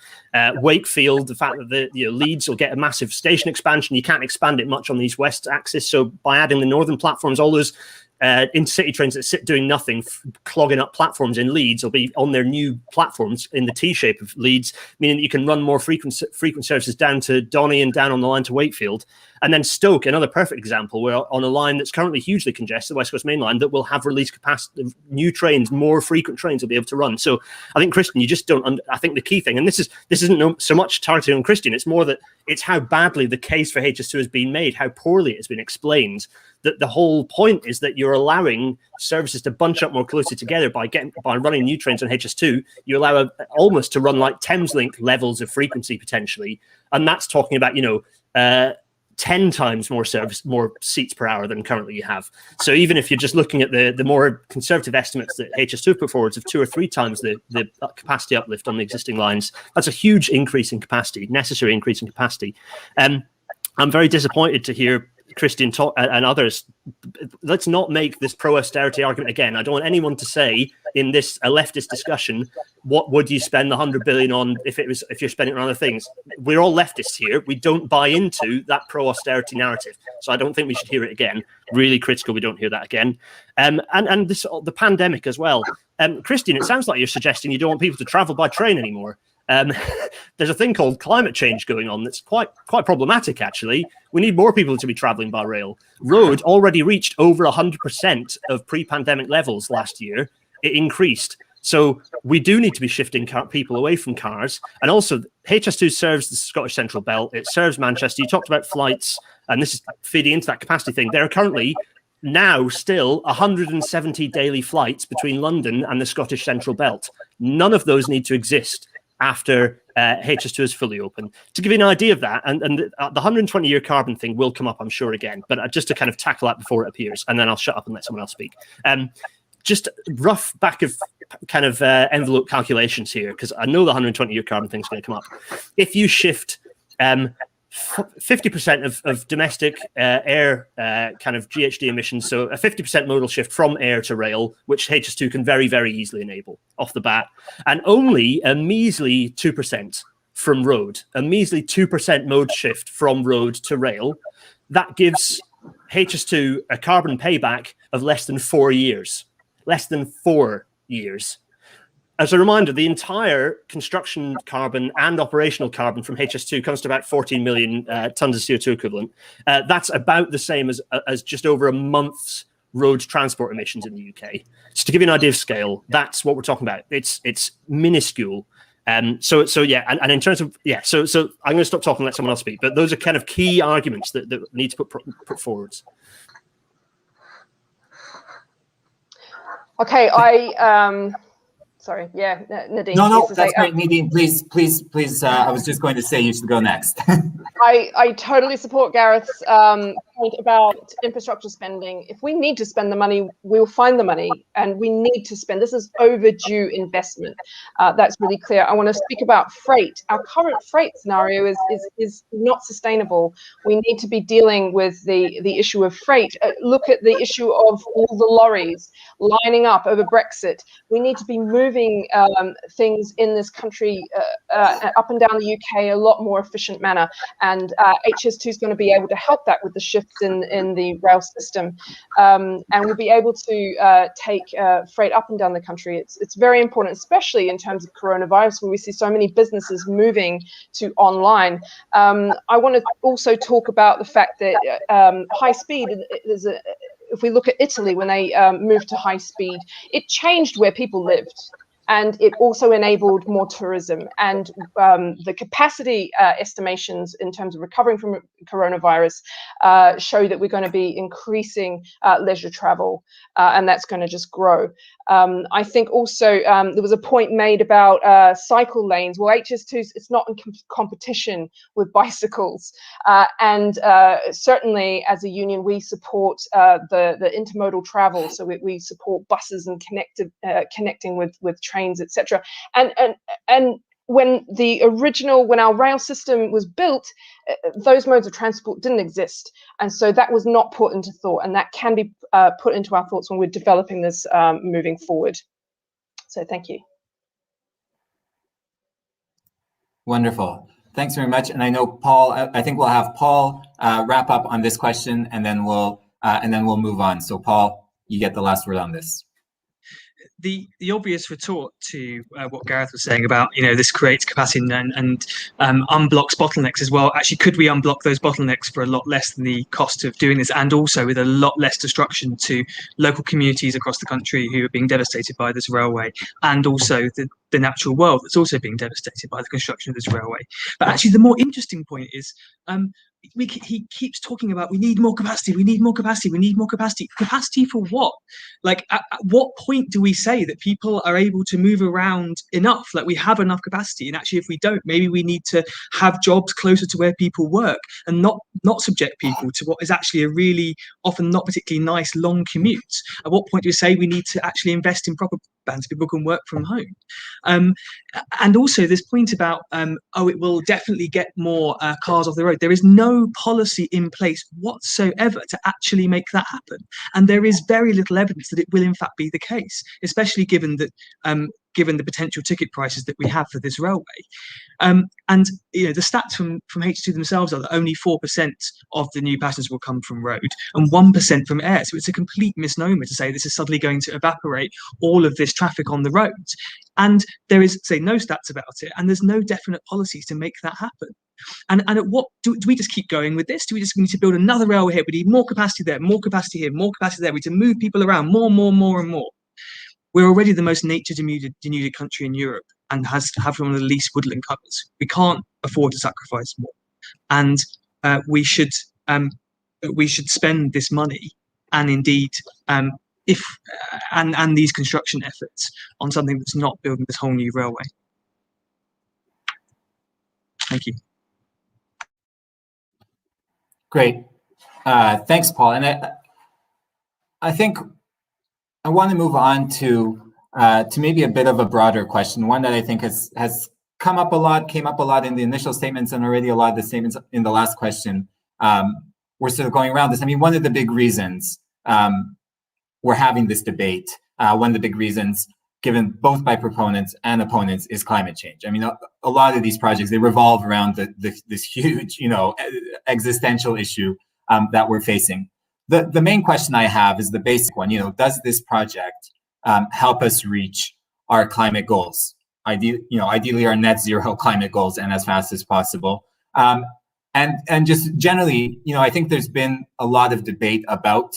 Wakefield, the fact that the Leeds will get a massive station expansion. You can't expand it much on these west axis. So by adding the northern platforms, all those intercity trains that sit doing nothing, clogging up platforms in Leeds, will be on their new platforms in the T-shape of Leeds, meaning that you can run more frequent services down to Donny and down on the line to Wakefield. And then Stoke, another perfect example, where on a line that's currently hugely congested, the West Coast Main Line, that will have release capacity, new trains, more frequent trains will be able to run. So I think, Christian, you just don't. I think the key thing, and this isn't so much targeting on Christian, it's more that it's how badly the case for HS2 has been made, how poorly it's been explained. That the whole point is that you're allowing services to bunch up more closely together by running new trains on HS2. You allow almost to run like Thameslink levels of frequency potentially, and that's talking about 10 times more seats per hour than currently you have. So even if you're just looking at the more conservative estimates that HS2 put forwards of 2 or 3 times the capacity uplift on the existing lines, that's a huge increase in capacity, necessary increase in capacity. I'm very disappointed to hear Christian talk and others. Let's not make this pro-austerity argument again. I don't want anyone to say in this a leftist discussion, what would you spend the 100 billion on if you're spending it on other things? We're all leftists here. We don't buy into that pro-austerity narrative. So I don't think we should hear it again. Really critical we don't hear that again. And this the pandemic as well. Christian, it sounds like you're suggesting you don't want people to travel by train anymore. There's a thing called climate change going on that's quite problematic, actually. We need more people to be traveling by rail. Road already reached over 100% of pre-pandemic levels last year. It increased. So we do need to be shifting people away from cars. And also, HS2 serves the Scottish Central Belt. It serves Manchester. You talked about flights, and this is feeding into that capacity thing. There are currently now still 170 daily flights between London and the Scottish Central Belt. None of those need to exist after HS2 is fully open. To give you an idea of that, and the 120-year carbon thing will come up, I'm sure, again, but just to kind of tackle that before it appears, and then I'll shut up and let someone else speak. Just rough back of kind of envelope calculations here, because I know the 120-year carbon thing is going to come up. If you shift 50% of domestic air kind of GHG emissions, so a 50% modal shift from air to rail, which HS2 can very, very easily enable off the bat, and only a measly 2% from road, a measly 2% mode shift from road to rail, that gives HS2 a carbon payback of less than 4 years. Less than 4 years. As a reminder, the entire construction carbon and operational carbon from HS2 comes to about 14 million tons of CO2 equivalent. That's about the same as just over a month's road transport emissions in the UK. So to give you an idea of scale, that's what we're talking about. It's minuscule. So yeah, and in terms of so I'm going to stop talking and let someone else speak. But those are kind of key arguments that need to put forwards. Okay, sorry, yeah, Nadine. No, that's great, Nadine. Please. I was just going to say you should go next. I totally support Gareth's point about infrastructure spending. If we need to spend the money, we'll find the money, and we need to spend. This is overdue investment. That's really clear. I want to speak about freight. Our current freight scenario is not sustainable. We need to be dealing with the issue of freight. Look at the issue of all the lorries lining up over Brexit. We need to be moving things in this country up and down the UK a lot more efficient manner. And HS2 is going to be able to help that with the shifts in the rail system. And we'll be able to take freight up and down the country. It's very important, especially in terms of coronavirus, where we see so many businesses moving to online. I want to also talk about the fact that high speed, if we look at Italy, when they moved to high speed, it changed where people lived. And it also enabled more tourism. And the capacity estimations in terms of recovering from coronavirus show that we're going to be increasing leisure travel, and that's going to just grow. I think also there was a point made about cycle lanes. Well, HS2, it's not in competition with bicycles. And certainly as a union, we support the intermodal travel. So we support buses and connecting with trains, etc. And when our rail system was built, those modes of transport didn't exist, and so that was not put into thought, and that can be put into our thoughts when we're developing this moving forward. So thank you. Wonderful. Thanks very much. And I know Paul. I think we'll have Paul wrap up on this question, and then we'll move on. So Paul, you get the last word on this. The obvious retort to what Gareth was saying about, this creates capacity and unblocks bottlenecks as well. Actually, could we unblock those bottlenecks for a lot less than the cost of doing this, and also with a lot less destruction to local communities across the country who are being devastated by this railway, and also the natural world that's also being devastated by the construction of this railway? But actually, the more interesting point is he keeps talking about we need more capacity, we need more capacity, we need more capacity. Capacity for what? Like, at what point do we say that people are able to move around enough? Like, we have enough capacity, and actually if we don't, maybe we need to have jobs closer to where people work and not subject people to what is actually a really often not particularly nice long commute. At what point do we say we need to actually invest in proper broadband so people can work from home? And also this point about it will definitely get more cars off the road. There is no policy in place whatsoever to actually make that happen, and there is very little evidence that it will in fact be the case, especially given that given the potential ticket prices that we have for this railway. And the stats from HS2 themselves are that only 4% of the new passengers will come from road and 1% from air. So it's a complete misnomer to say this is suddenly going to evaporate all of this traffic on the roads. And there is, say, no stats about it, and there's no definite policies to make that happen. And at what do we just keep going with this? Do we need to build another railway here? We need more capacity there, more capacity here, more capacity there. We need to move people around more and more. We're already the most nature-denuded country in Europe and have one of the least woodland covers. We can't afford to sacrifice more, and we should spend this money and indeed and these construction efforts on something that's not building this whole new railway. Thank you. Great. Thanks, Paul. And I think I want to move on to maybe a bit of a broader question, one that I think has came up a lot in the initial statements, and already a lot of the statements in the last question were sort of going around this. I mean, one of the big reasons we're having this debate, one of the big reasons given both by proponents and opponents, is climate change. I mean, a lot of these projects, they revolve around this huge, existential issue that we're facing. The main question I have is the basic one. Does this project help us reach our climate goals? Ideally, our net zero climate goals, and as fast as possible. And just generally, I think there's been a lot of debate about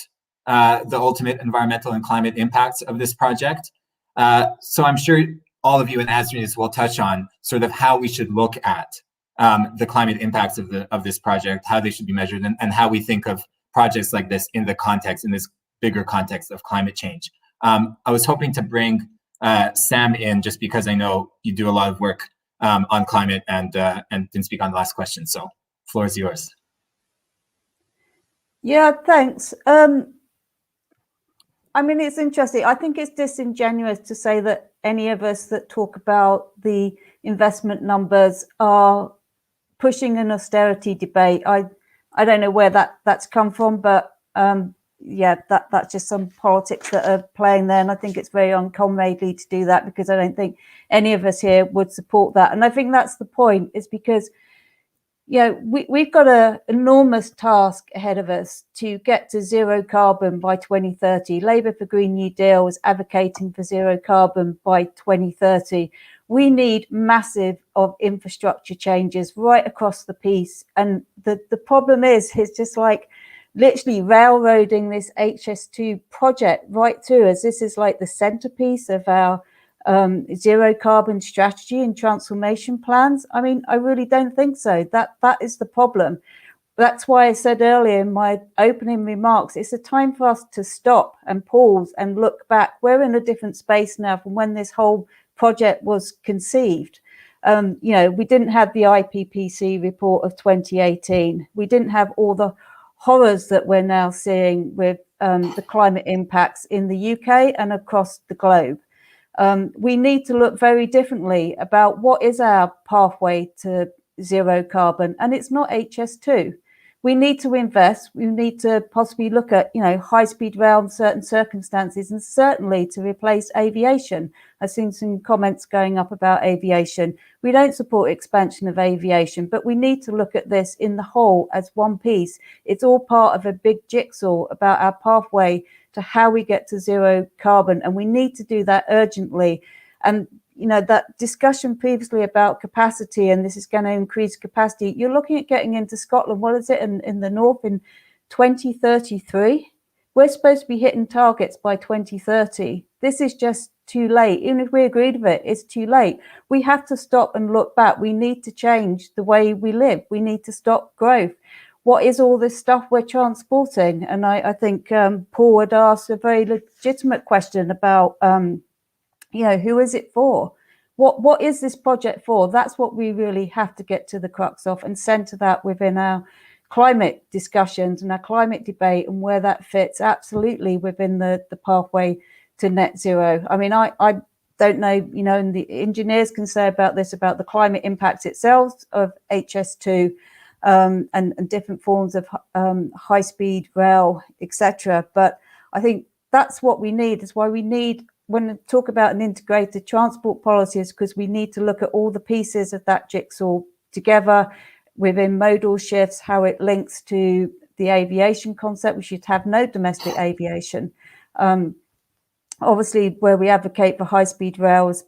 the ultimate environmental and climate impacts of this project. So I'm sure all of you in Asrius will touch on sort of how we should look at the climate impacts of this project, how they should be measured, and how we think of projects like this in this bigger context of climate change. I was hoping to bring Sam in just because I know you do a lot of work on climate and didn't speak on the last question. So floor is yours. Yeah, thanks. I mean, it's interesting. I think it's disingenuous to say that any of us that talk about the investment numbers are pushing an austerity debate. I don't know where that's come from, but yeah, that's just some politics that are playing there. And I think it's very uncomradely to do that, because I don't think any of us here would support that. And I think that's the point, is because we've got an enormous task ahead of us to get to zero carbon by 2030. Labour for Green New Deal is advocating for zero carbon by 2030. We need massive of infrastructure changes right across the piece. And the problem is just like literally railroading this HS2 project right through, as this is like the centerpiece of our zero carbon strategy and transformation plans. I mean, I really don't think so. That is the problem. That's why I said earlier in my opening remarks, it's a time for us to stop and pause and look back. We're in a different space now from when this whole project was conceived. We didn't have the IPCC report of 2018. We didn't have all the horrors that we're now seeing with the climate impacts in the UK and across the globe. We need to look very differently about what is our pathway to zero carbon, and it's not HS2. We need to invest. We need to possibly look at, high-speed rail in certain circumstances, and certainly to replace aviation. I've seen some comments going up about aviation. We don't support expansion of aviation, but we need to look at this in the whole as one piece. It's all part of a big jigsaw about our pathway to how we get to zero carbon, and we need to do that urgently. And that discussion previously about capacity, and this is going to increase capacity, you're looking at getting into Scotland, what is it, in the north in 2033? We're supposed to be hitting targets by 2030. This is just too late. Even if we agreed with it, it's too late. We have to stop and look back. We need to change the way we live. We need to stop growth. What is all this stuff we're transporting? And I think Paul had asked a very legitimate question about, who is it for? What is this project for? That's what we really have to get to the crux of and centre that within our climate discussions and our climate debate, and where that fits absolutely within the pathway to net zero. I mean, I don't know, and the engineers can say about this, about the climate impacts itself of HS2, and different forms of high-speed rail, etc. But I think that's what we need. That's why we need, when we talk about an integrated transport policy, is because we need to look at all the pieces of that jigsaw together within modal shifts, how it links to the aviation concept. We should have no domestic aviation. Obviously, where we advocate for high-speed rails,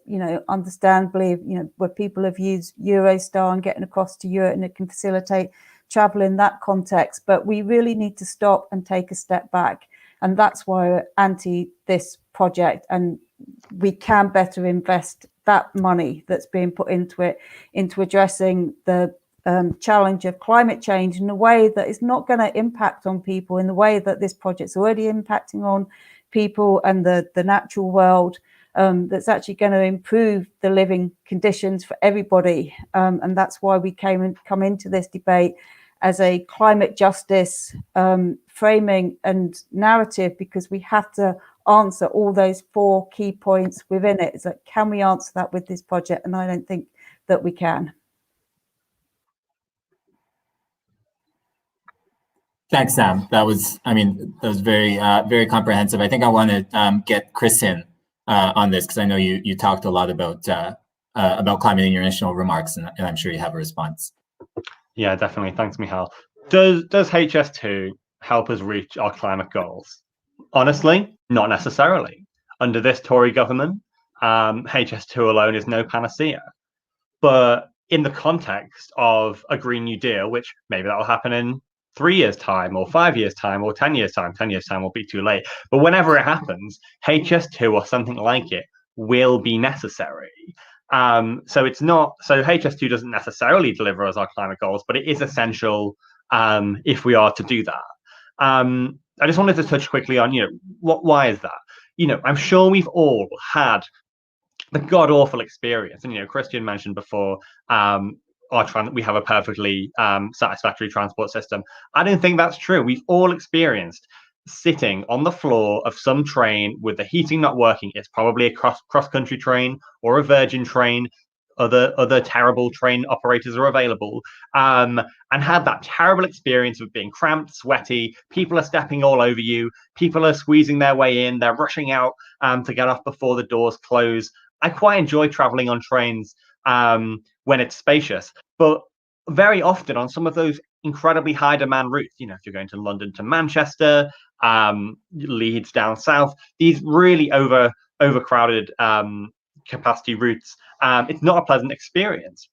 understandably, where people have used Eurostar and getting across to Europe, and it can facilitate travel in that context. But we really need to stop and take a step back. And that's why we're anti this project. And we can better invest that money that's being put into it, into addressing the challenge of climate change in a way that is not going to impact on people in the way that this project's already impacting on people and the natural world. that's actually going to improve the living conditions for everybody. And that's why we come into this debate as a climate justice framing and narrative, because we have to answer all those 4 key points within it. It's like, can we answer that with this project? And I don't think that we can. Thanks, Sam. That was very, very comprehensive. I think I want to get Chris in on this, because I know you talked a lot about climate in your initial remarks, and I'm sure you have a response. Yeah, definitely. Thanks, Michal. Does HS2 help us reach our climate goals? Honestly, not necessarily. Under this Tory government, HS2 alone is no panacea. But in the context of a Green New Deal, which maybe that will happen in 3 years' time, or 5 years' time, or 10 years' time. 10 years' time will be too late. But whenever it happens, HS2 or something like it will be necessary. So HS2 doesn't necessarily deliver us our climate goals, but it is essential if we are to do that. I just wanted to touch quickly on, why is that? I'm sure we've all had the god awful experience, and Christian mentioned before, we have a perfectly satisfactory transport system. I don't think that's true. We've all experienced sitting on the floor of some train with the heating not working. It's probably a cross-country train or a Virgin train. Other terrible train operators are available, and had that terrible experience of being cramped, sweaty. People are stepping all over you. People are squeezing their way in. They're rushing out to get off before the doors close. I quite enjoy traveling on trains when it's spacious, but very often on some of those incredibly high demand routes, if you're going to London to Manchester, Leeds down south, these really overcrowded capacity routes, it's not a pleasant experience.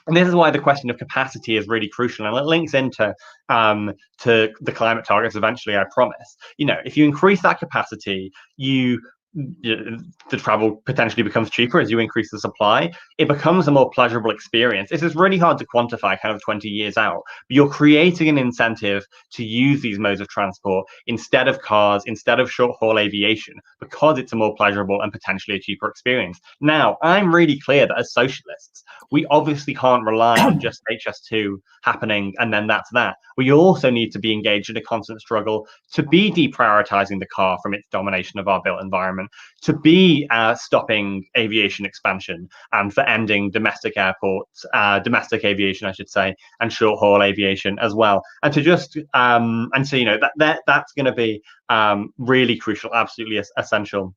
And this is why the question of capacity is really crucial, and it links into to the climate targets eventually, I promise. If you increase that capacity, the travel potentially becomes cheaper as you increase the supply. It becomes a more pleasurable experience. This is really hard to quantify kind of 20 years out, but you're creating an incentive to use these modes of transport instead of cars, instead of short haul aviation, because it's a more pleasurable and potentially a cheaper experience. Now, I'm really clear that as socialists, we obviously can't rely on just HS2 happening and then that's that. We also need to be engaged in a constant struggle to be deprioritizing the car from its domination of our built environment, to be stopping aviation expansion, and for ending domestic airports, domestic aviation, I should say, and short haul aviation as well. And to just that's going to be really crucial, absolutely essential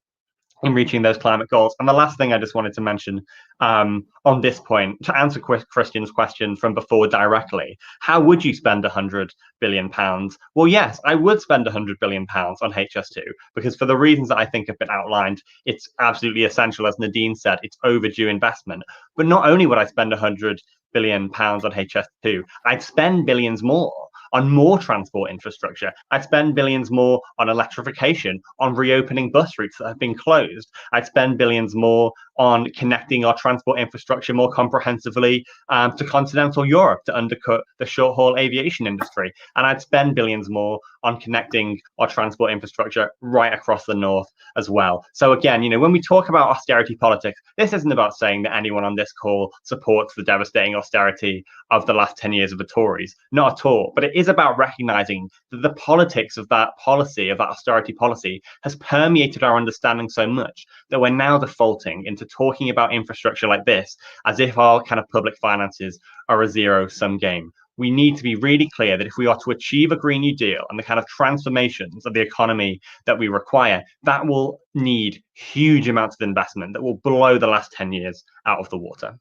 in reaching those climate goals. And the last thing I just wanted to mention on this point, to answer Christian's question from before directly, how would you spend £100 billion? Well, yes, I would spend £100 billion on HS2, because for the reasons that I think have been outlined, it's absolutely essential. As Nadine said, it's overdue investment. But not only would I spend £100 billion on HS2, I'd spend billions more on more transport infrastructure. I'd spend billions more on electrification, on reopening bus routes that have been closed. I'd spend billions more on connecting our transport infrastructure more comprehensively to continental Europe to undercut the short-haul aviation industry. And I'd spend billions more on connecting our transport infrastructure right across the north as well. So again, when we talk about austerity politics, this isn't about saying that anyone on this call supports the devastating austerity of the last 10 years of the Tories. Not at all. But it is about recognizing that the politics of that policy, of that austerity policy, has permeated our understanding so much that we're now defaulting into talking about infrastructure like this as if our kind of public finances are a zero-sum game. We need to be really clear that if we are to achieve a Green New Deal and the kind of transformations of the economy that we require, that will need huge amounts of investment that will blow the last 10 years out of the water.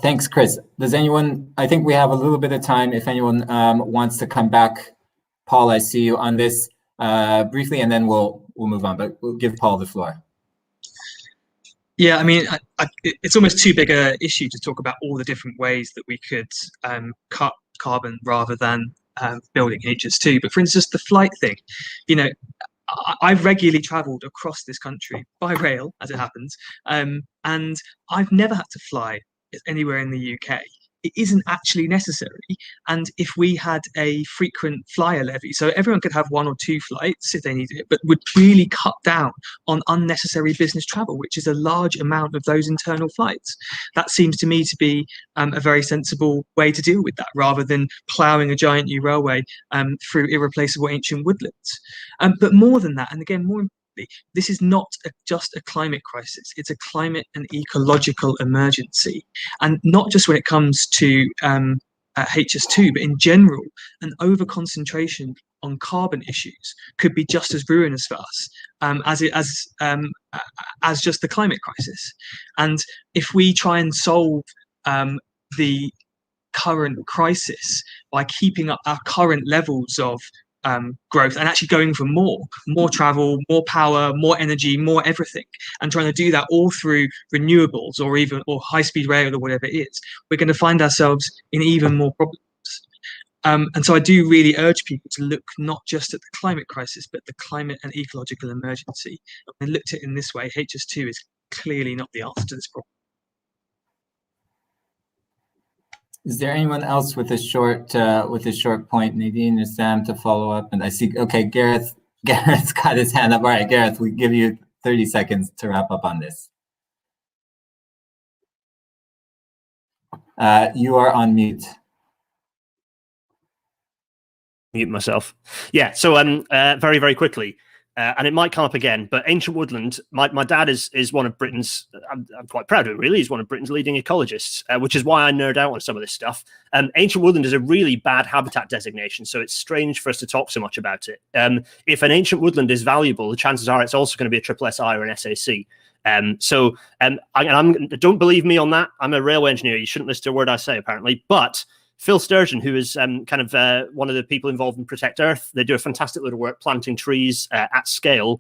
Thanks, Chris. I think we have a little bit of time if anyone wants to come back. Paul, I see you on this briefly, and then we'll move on, but we'll give Paul the floor. Yeah, I mean, it's almost too big a issue to talk about all the different ways that we could cut carbon rather than building HS2. But for instance, the flight thing, I've regularly travelled across this country by rail, as it happens, and I've never had to fly anywhere in the UK. it isn't actually necessary. And if we had a frequent flyer levy, so everyone could have 1 or 2 flights if they needed it, but would really cut down on unnecessary business travel, which is a large amount of those internal flights. That seems to me to be a very sensible way to deal with that, rather than ploughing a giant new railway through irreplaceable ancient woodlands. But more than that, and again, more importantly, this is not just a climate crisis, it's a climate and ecological emergency. And not just when it comes to HS2, but in general, an over-concentration on carbon issues could be just as ruinous for us as just the climate crisis. And if we try and solve the current crisis by keeping up our current levels of growth and actually going for more travel, more power, more energy, more everything, and trying to do that all through renewables or high-speed rail or whatever it is, we're going to find ourselves in even more problems. And so I do really urge people to look not just at the climate crisis, but the climate and ecological emergency. And looked at it in this way, HS2 is clearly not the answer to this problem. Is there anyone else with a short point, Nadine or Sam, to follow up? And I see, okay, Gareth's got his hand up. All right, Gareth, we give you 30 seconds to wrap up on this. You are on mute. Mute myself. Yeah, so very, very quickly. And it might come up again, but ancient woodland, my dad is one of Britain's, I'm quite proud of it really, he's one of Britain's leading ecologists, which is why I nerd out on some of this stuff. Ancient woodland is a really bad habitat designation, so it's strange for us to talk so much about it. If an ancient woodland is valuable, the chances are it's also going to be a SSSI or an SAC. Don't believe me on that. I'm a railway engineer. You shouldn't listen to a word I say, apparently, but Phil Sturgeon, who is one of the people involved in Protect Earth, they do a fantastic lot of work planting trees at scale,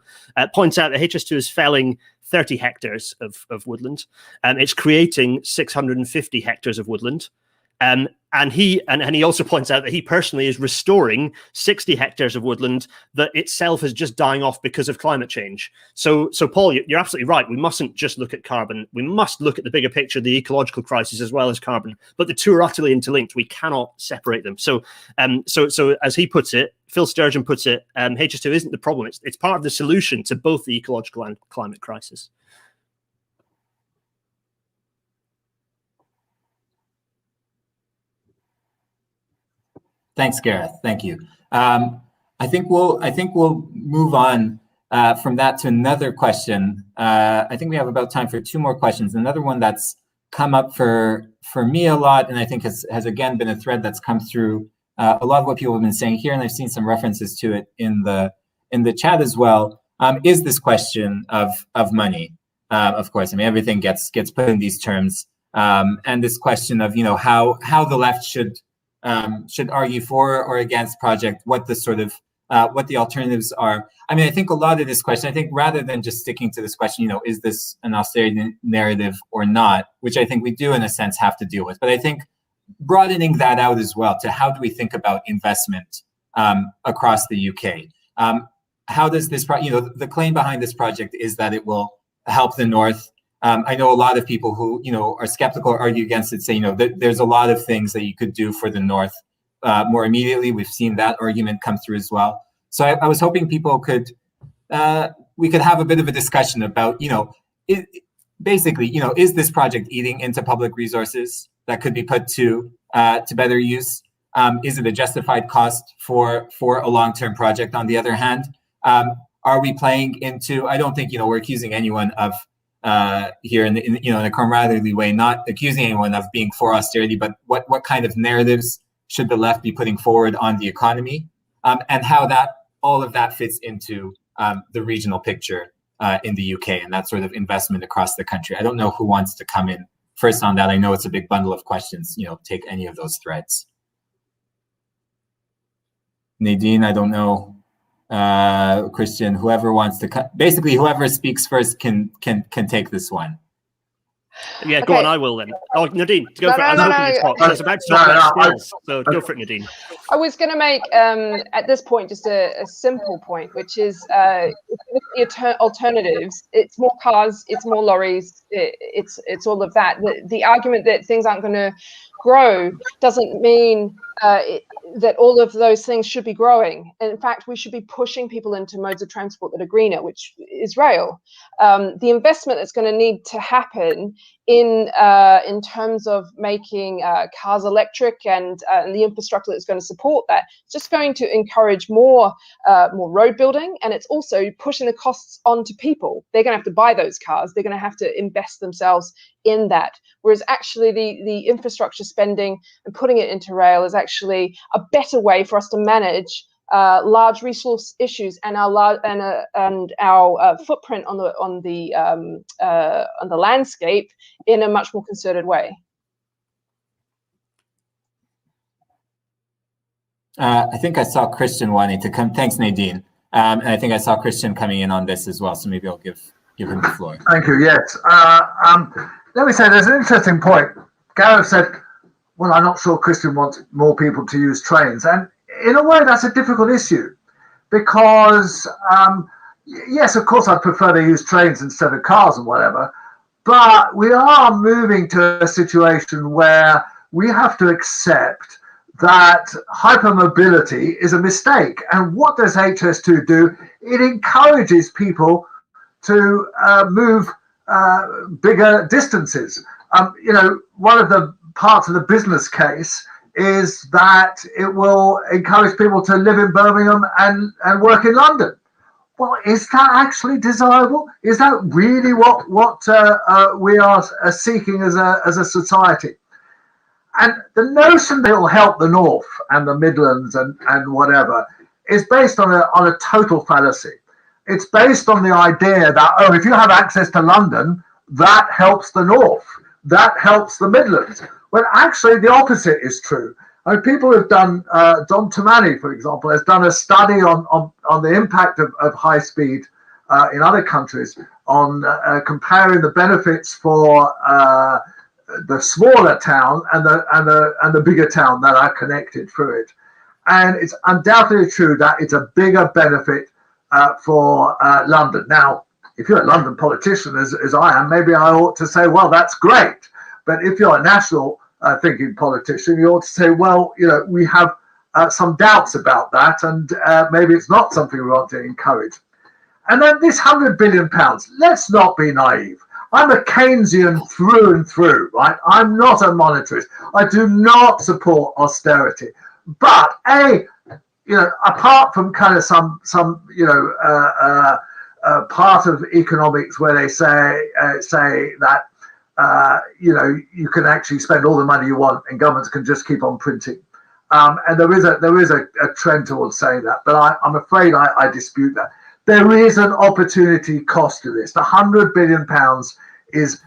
points out that HS2 is felling 30 hectares of woodland. It's creating 650 hectares of woodland. And he also points out that he personally is restoring 60 hectares of woodland that itself is just dying off because of climate change. So Paul, you're absolutely right. We mustn't just look at carbon. We must look at the bigger picture, the ecological crisis as well as carbon. But the two are utterly interlinked. We cannot separate them. So as he puts it, Phil Sturgeon puts it, HS2 isn't the problem. It's part of the solution to both the ecological and climate crisis. Thanks, Gareth. Thank you. I think we'll move on from that to another question. I think we have about time for 2 more questions. Another one that's come up for me a lot, and I think has again been a thread that's come through a lot of what people have been saying here, and I've seen some references to it in the chat as well. Is this question of money? Of course, I mean everything gets put in these terms, and this question of how the left should argue for or against project, what the sort of what the alternatives are. I mean, I think a lot of this question, I think rather than just sticking to this question, is this an austerity narrative or not, which I think we do in a sense have to deal with. But I think broadening that out as well to how do we think about investment across the UK? How does this, the claim behind this project is that it will help the North. I know a lot of people who, are skeptical or argue against it, say, there's a lot of things that you could do for the North more immediately. We've seen that argument come through as well. So I was hoping people could, we could have a bit of a discussion about, basically, is this project eating into public resources that could be put to better use? Is it a justified cost for a long-term project? On the other hand, are we playing into, I don't think, we're accusing anyone of, here in a camaraderie way, not accusing anyone of being for austerity, but what kind of narratives should the left be putting forward on the economy, and how all of that fits into the regional picture in the UK and that sort of investment across the country. I don't know who wants to come in first on that. I know it's a big bundle of questions. Take any of those threads. Nadine, I don't know. Christian, whoever wants to basically whoever speaks first can take this one. Yeah, Okay. Go on, I will then. Oh, Nadine, go for it. I was about to talk about skills, so go for it, Nadine. I was going to make, at this point, just a simple point, which is the alternatives. It's more cars, it's more lorries, it's all of that. The argument that things aren't going to grow doesn't mean that all of those things should be growing. And in fact, we should be pushing people into modes of transport that are greener, which is rail. The investment that's going to need to happen in terms of making cars electric and the infrastructure that's going to support that, it's just going to encourage more road building, and it's also pushing the costs onto people. They're going to have to buy those cars. They're going to have to invest themselves in that. Whereas actually the infrastructure spending and putting it into rail is actually a better way for us to manage large resource issues and our footprint on the landscape in a much more concerted way. I think I saw Christian wanting to come. Thanks, Nadine. And I think I saw Christian coming in on this as well. So maybe I'll give him the floor. Thank you. Yes. Let me say there's an interesting point. Gareth said, well, I'm not sure Christian wants more people to use trains. And in a way, that's a difficult issue because, yes, of course, I'd prefer to use trains instead of cars and whatever. But we are moving to a situation where we have to accept that hypermobility is a mistake. And what does HS2 do? It encourages people to move bigger distances. One of the parts of the business case is that it will encourage people to live in Birmingham and work in London. Well, is that actually desirable? Is that really what we are seeking as a society? And the notion that it will help the North and the Midlands and whatever is based on a total fallacy. It's based on the idea that, if you have access to London, that helps the North, that helps the Midlands. When actually the opposite is true. People have done, Don Tamani, for example, has done a study on the impact of high speed in other countries on comparing the benefits for the smaller town and the bigger town that are connected through it. And it's undoubtedly true that it's a bigger benefit for London. Now, if you're a London politician, as I am, maybe I ought to say, well, that's great. But if you're a national thinking politician, you ought to say, well, we have some doubts about that, and maybe it's not something we want to encourage. And then this £100 billion, let's not be naive. I'm a Keynesian through and through, right? I'm not a monetarist. I do not support austerity. But apart from kind of some part of economics where they say that you can actually spend all the money you want and governments can just keep on printing. And there is a trend towards saying that, but I'm afraid I dispute that. There is an opportunity cost to this. The £100 billion is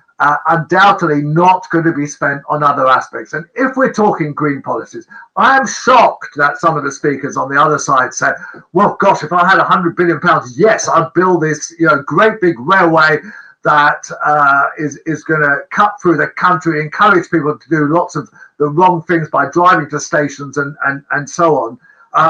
undoubtedly not going to be spent on other aspects. And if we're talking green policies, I am shocked that some of the speakers on the other side say, well, gosh, if I had £100 billion, yes, I'd build this great big railway that is going to cut through the country, encourage people to do lots of the wrong things by driving to stations and so on,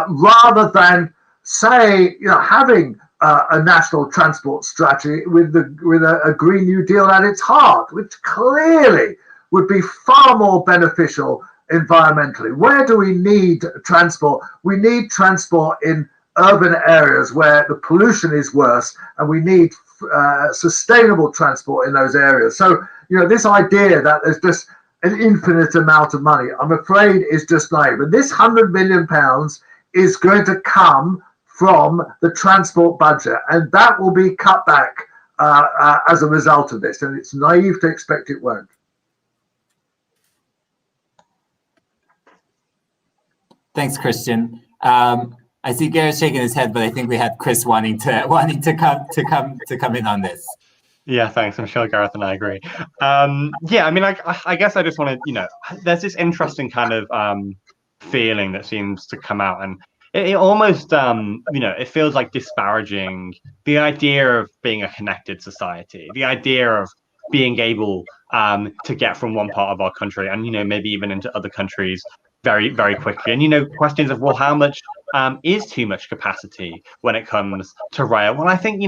rather than say, having a national transport strategy with a Green New Deal at its heart, which clearly would be far more beneficial environmentally. Where do we need transport? We need transport in urban areas where the pollution is worse, and we need sustainable transport in those areas. So, this idea that there's just an infinite amount of money, I'm afraid, is just naive. And this £100 million is going to come from the transport budget, and that will be cut back as a result of this. And it's naive to expect it won't. Thanks, Christian. I see Gareth shaking his head, but I think we had Chris wanting to come in on this. Yeah, thanks. I'm sure Gareth and I agree. I guess I just want to, there's this interesting kind of feeling that seems to come out, and it almost, it feels like disparaging the idea of being a connected society, the idea of being able to get from one part of our country and, maybe even into other countries very, very quickly. And, questions of, well, how much is too much capacity when it comes to rail? Well, I think,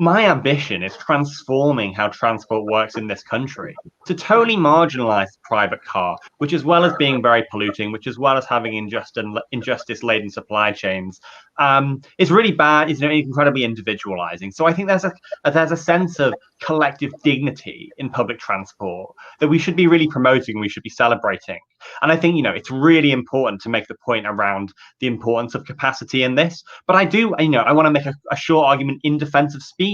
my ambition is transforming how transport works in this country to totally marginalize the private car, which, as well as being very polluting, which, as well as having injustice-laden supply chains, is really bad. Is incredibly individualizing. So I think there's a sense of collective dignity in public transport that we should be really promoting. We should be celebrating. And I think, it's really important to make the point around the importance of capacity in this. But I want to make a short argument in defense of speed.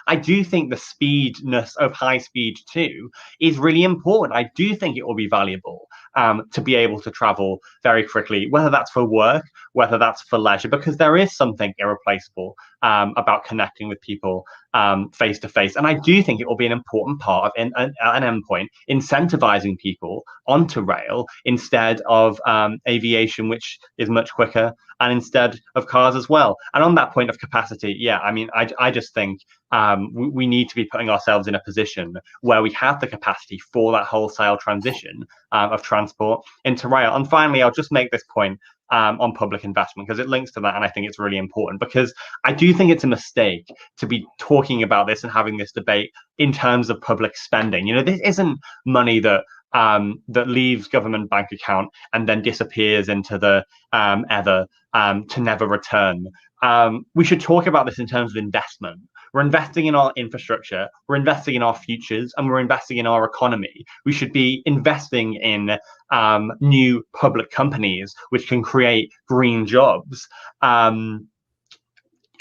I do think the speedness of high speed 2 is really important. I do think it will be valuable to be able to travel very quickly, whether that's for work, whether that's for leisure, because there is something irreplaceable about connecting with people face to face. And I do think it will be an important part of an endpoint, incentivizing people onto rail instead of aviation, which is much quicker, and instead of cars as well. And on that point of capacity, I just think we need to be putting ourselves in a position where we have the capacity for that wholesale transition of transport into rail. And finally, I'll just make this point on public investment, because it links to that, and I think it's really important, because I do think it's a mistake to be talking about this and having this debate in terms of public spending. This isn't money that leaves government bank account and then disappears into the ether to never return. We should talk about this in terms of investment. We're investing in our infrastructure, we're investing in our futures, and we're investing in our economy. We should be investing in new public companies which can create green jobs.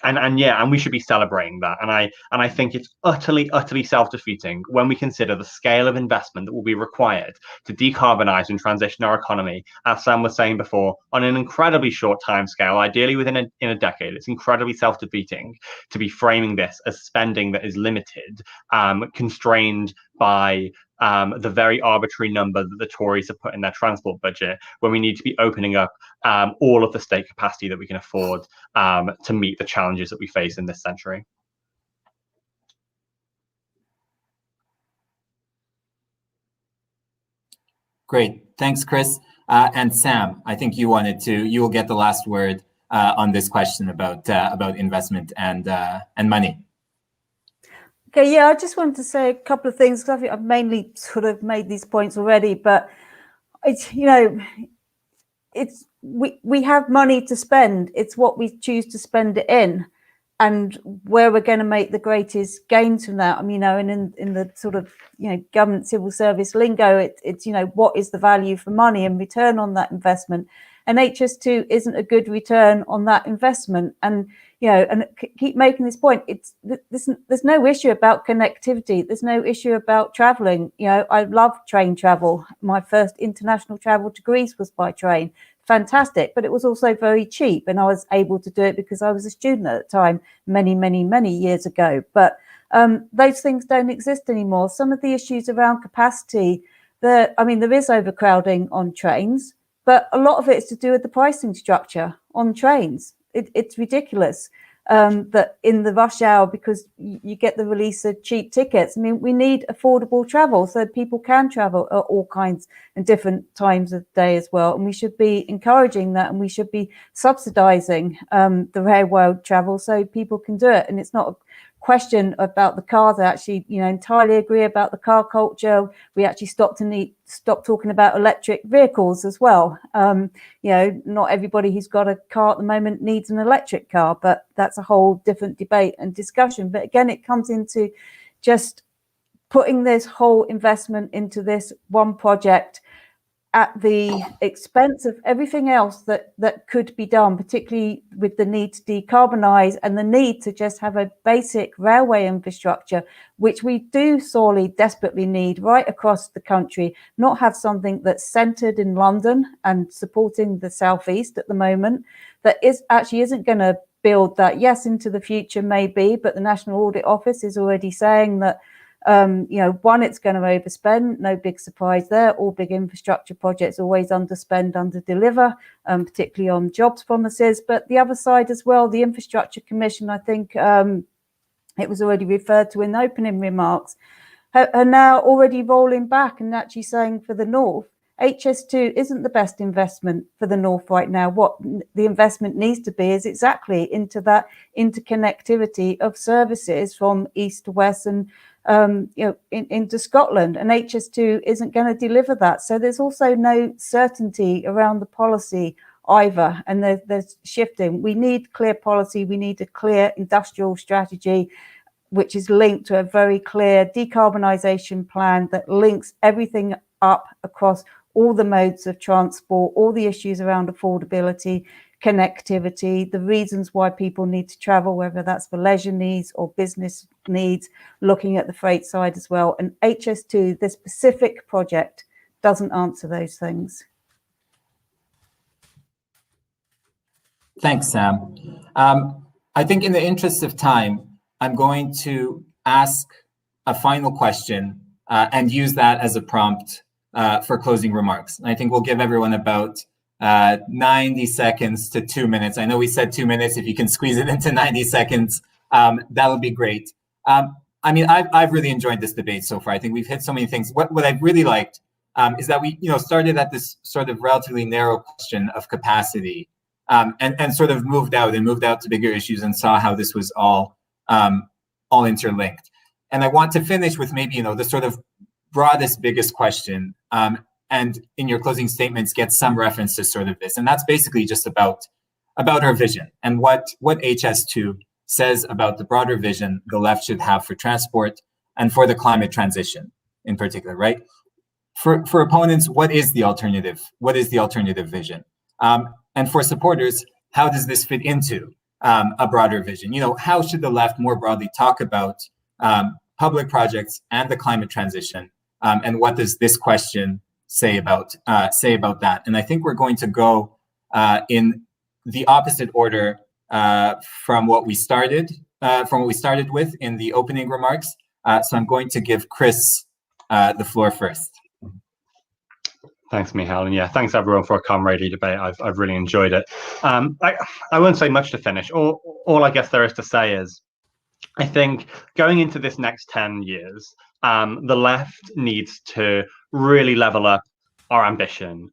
And we should be celebrating that. And I think it's utterly self-defeating when we consider the scale of investment that will be required to decarbonize and transition our economy, as Sam was saying before, on an incredibly short time scale, ideally within a decade. It's incredibly self-defeating to be framing this as spending that is limited, constrained by the very arbitrary number that the Tories have put in their transport budget, when we need to be opening up all of the state capacity that we can afford to meet the challenges that we face in this century. Great, thanks, Chris. And Sam, I think you will get the last word on this question about investment and money. Okay, yeah, I just wanted to say a couple of things, because I think I've mainly sort of made these points already, but it's, we have money to spend. It's what we choose to spend it in, and where we're going to make the greatest gains from that. And in the sort of, government civil service lingo, it's, what is the value for money and return on that investment? And HS2 isn't a good return on that investment. And and keep making this point. There's no issue about connectivity. There's no issue about traveling. I love train travel. My first international travel to Greece was by train. Fantastic, but it was also very cheap, and I was able to do it because I was a student at the time, many years ago. But those things don't exist anymore. Some of the issues around capacity, there is overcrowding on trains, but a lot of it is to do with the pricing structure on trains. It's ridiculous that in the rush hour, because you get the release of cheap tickets. We need affordable travel so people can travel at all kinds and different times of day as well. And we should be encouraging that, and we should be subsidizing the railway travel so people can do it. And it's not a question about the cars. I actually, entirely agree about the car culture. We actually stop talking about electric vehicles as well. Not everybody who's got a car at the moment needs an electric car, but that's a whole different debate and discussion. But again, it comes into just putting this whole investment into this one project at the expense of everything else that could be done, particularly with the need to decarbonize and the need to just have a basic railway infrastructure, which we do sorely, desperately need right across the country, not have something that's centered in London and supporting the southeast at the moment, that isn't going to build that. Yes, into the future maybe, but the National Audit Office is already saying that one, it's going to overspend. No big surprise there. All big infrastructure projects always underspend, underdeliver, particularly on jobs promises. But the other side as well, the Infrastructure Commission, I think it was already referred to in the opening remarks, are now already rolling back and actually saying for the North, HS2 isn't the best investment for the North right now. What the investment needs to be is exactly into that interconnectivity of services from east to west and into Scotland, and HS2 isn't going to deliver that. So there's also no certainty around the policy either, and there's shifting. We need clear policy. We need a clear industrial strategy, which is linked to a very clear decarbonisation plan that links everything up across all the modes of transport, all the issues around affordability, connectivity, the reasons why people need to travel, whether that's for leisure needs or business needs, looking at the freight side as well. And HS2, this specific project, doesn't answer those things. Thanks, Sam. I think in the interest of time, I'm going to ask a final question and use that as a prompt for closing remarks. And I think we'll give everyone about 90 seconds to 2 minutes. I know we said 2 minutes. If you can squeeze it into 90 seconds, that would be great. I mean, I've really enjoyed this debate so far. I think we've hit so many things. What I've really liked is that we started at this sort of relatively narrow question of capacity and sort of moved out to bigger issues and saw how this was all interlinked. And I want to finish with maybe, the sort of broadest, biggest question, and in your closing statements get some reference to sort of this. And that's basically just about our vision and what HS2 says about the broader vision the left should have for transport and for the climate transition in particular, right? For opponents, what is the alternative? What is the alternative vision? And for supporters, how does this fit into a broader vision? How should the left more broadly talk about public projects and the climate transition? And what does this question say about that? And I think we're going to go in the opposite order from what we started with in the opening remarks. So I'm going to give Chris the floor first. Thanks, Michal, and thanks everyone for a comradely debate. I've really enjoyed it. I won't say much to finish. All I guess there is to say is, I think going into this next 10 years, the left needs to really level up our ambition.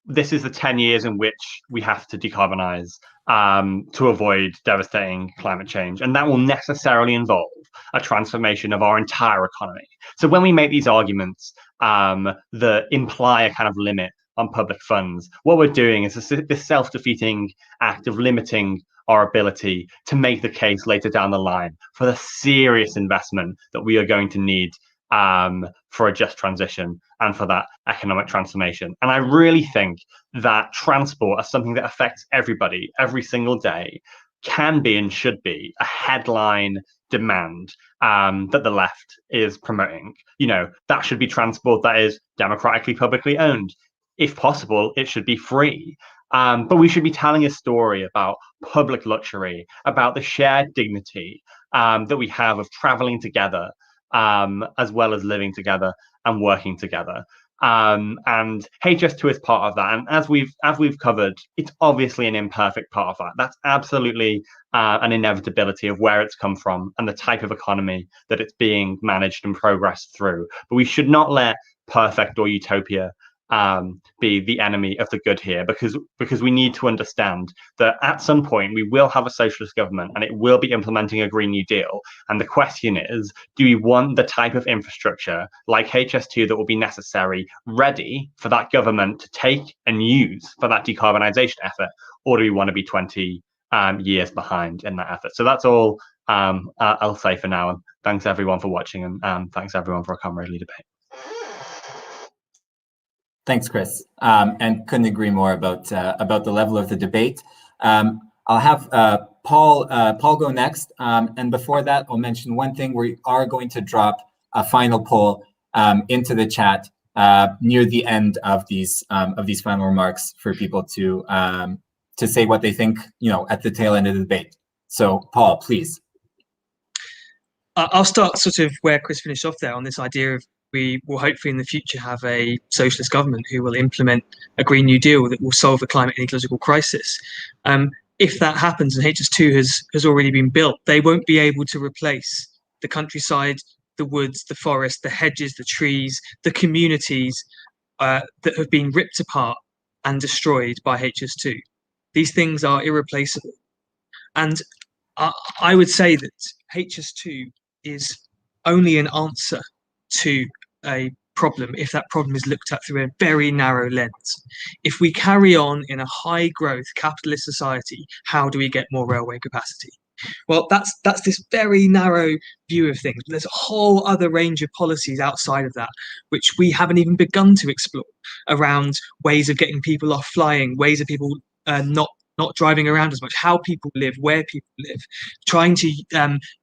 This is the 10 years in which we have to decarbonize to avoid devastating climate change. And that will necessarily involve a transformation of our entire economy. So when we make these arguments that imply a kind of limit on public funds, what we're doing is this self-defeating act of limiting our ability to make the case later down the line for the serious investment that we are going to need for a just transition and for that economic transformation. And I really think that transport as something that affects everybody every single day can be and should be a headline demand that the left is promoting. That should be transport that is democratically publicly owned. If possible, it should be free. But we should be telling a story about public luxury, about the shared dignity that we have of traveling together, as well as living together and working together. And HS2 is part of that. And as we've covered, it's obviously an imperfect part of that. That's absolutely an inevitability of where it's come from and the type of economy that it's being managed and progressed through. But we should not let perfect or utopia be the enemy of the good here, because we need to understand that at some point we will have a socialist government and it will be implementing a Green New Deal. And the question is, do we want the type of infrastructure like HS2 that will be necessary ready for that government to take and use for that decarbonisation effort, or do we want to be 20 years behind in that effort? So that's all I'll say for now. And thanks everyone for watching, and thanks everyone for a comradely debate. Thanks, Chris. And couldn't agree more about the level of the debate. I'll have Paul go next. And before that, I'll mention one thing. We are going to drop a final poll into the chat near the end of these final remarks for people to say what they think, at the tail end of the debate. So, Paul, please. I'll start sort of where Chris finished off there on this idea of we will hopefully in the future have a socialist government who will implement a Green New Deal that will solve the climate and ecological crisis. If that happens and HS2 has already been built, they won't be able to replace the countryside, the woods, the forest, the hedges, the trees, the communities that have been ripped apart and destroyed by HS2. These things are irreplaceable. And I would say that HS2 is only an answer to a problem if that problem is looked at through a very narrow lens. If we carry on in a high growth capitalist society, how do we get more railway capacity? Well, that's this very narrow view of things. There's a whole other range of policies outside of that, which we haven't even begun to explore, around ways of getting people off flying, ways of people not driving around as much, how people live, where people live, trying to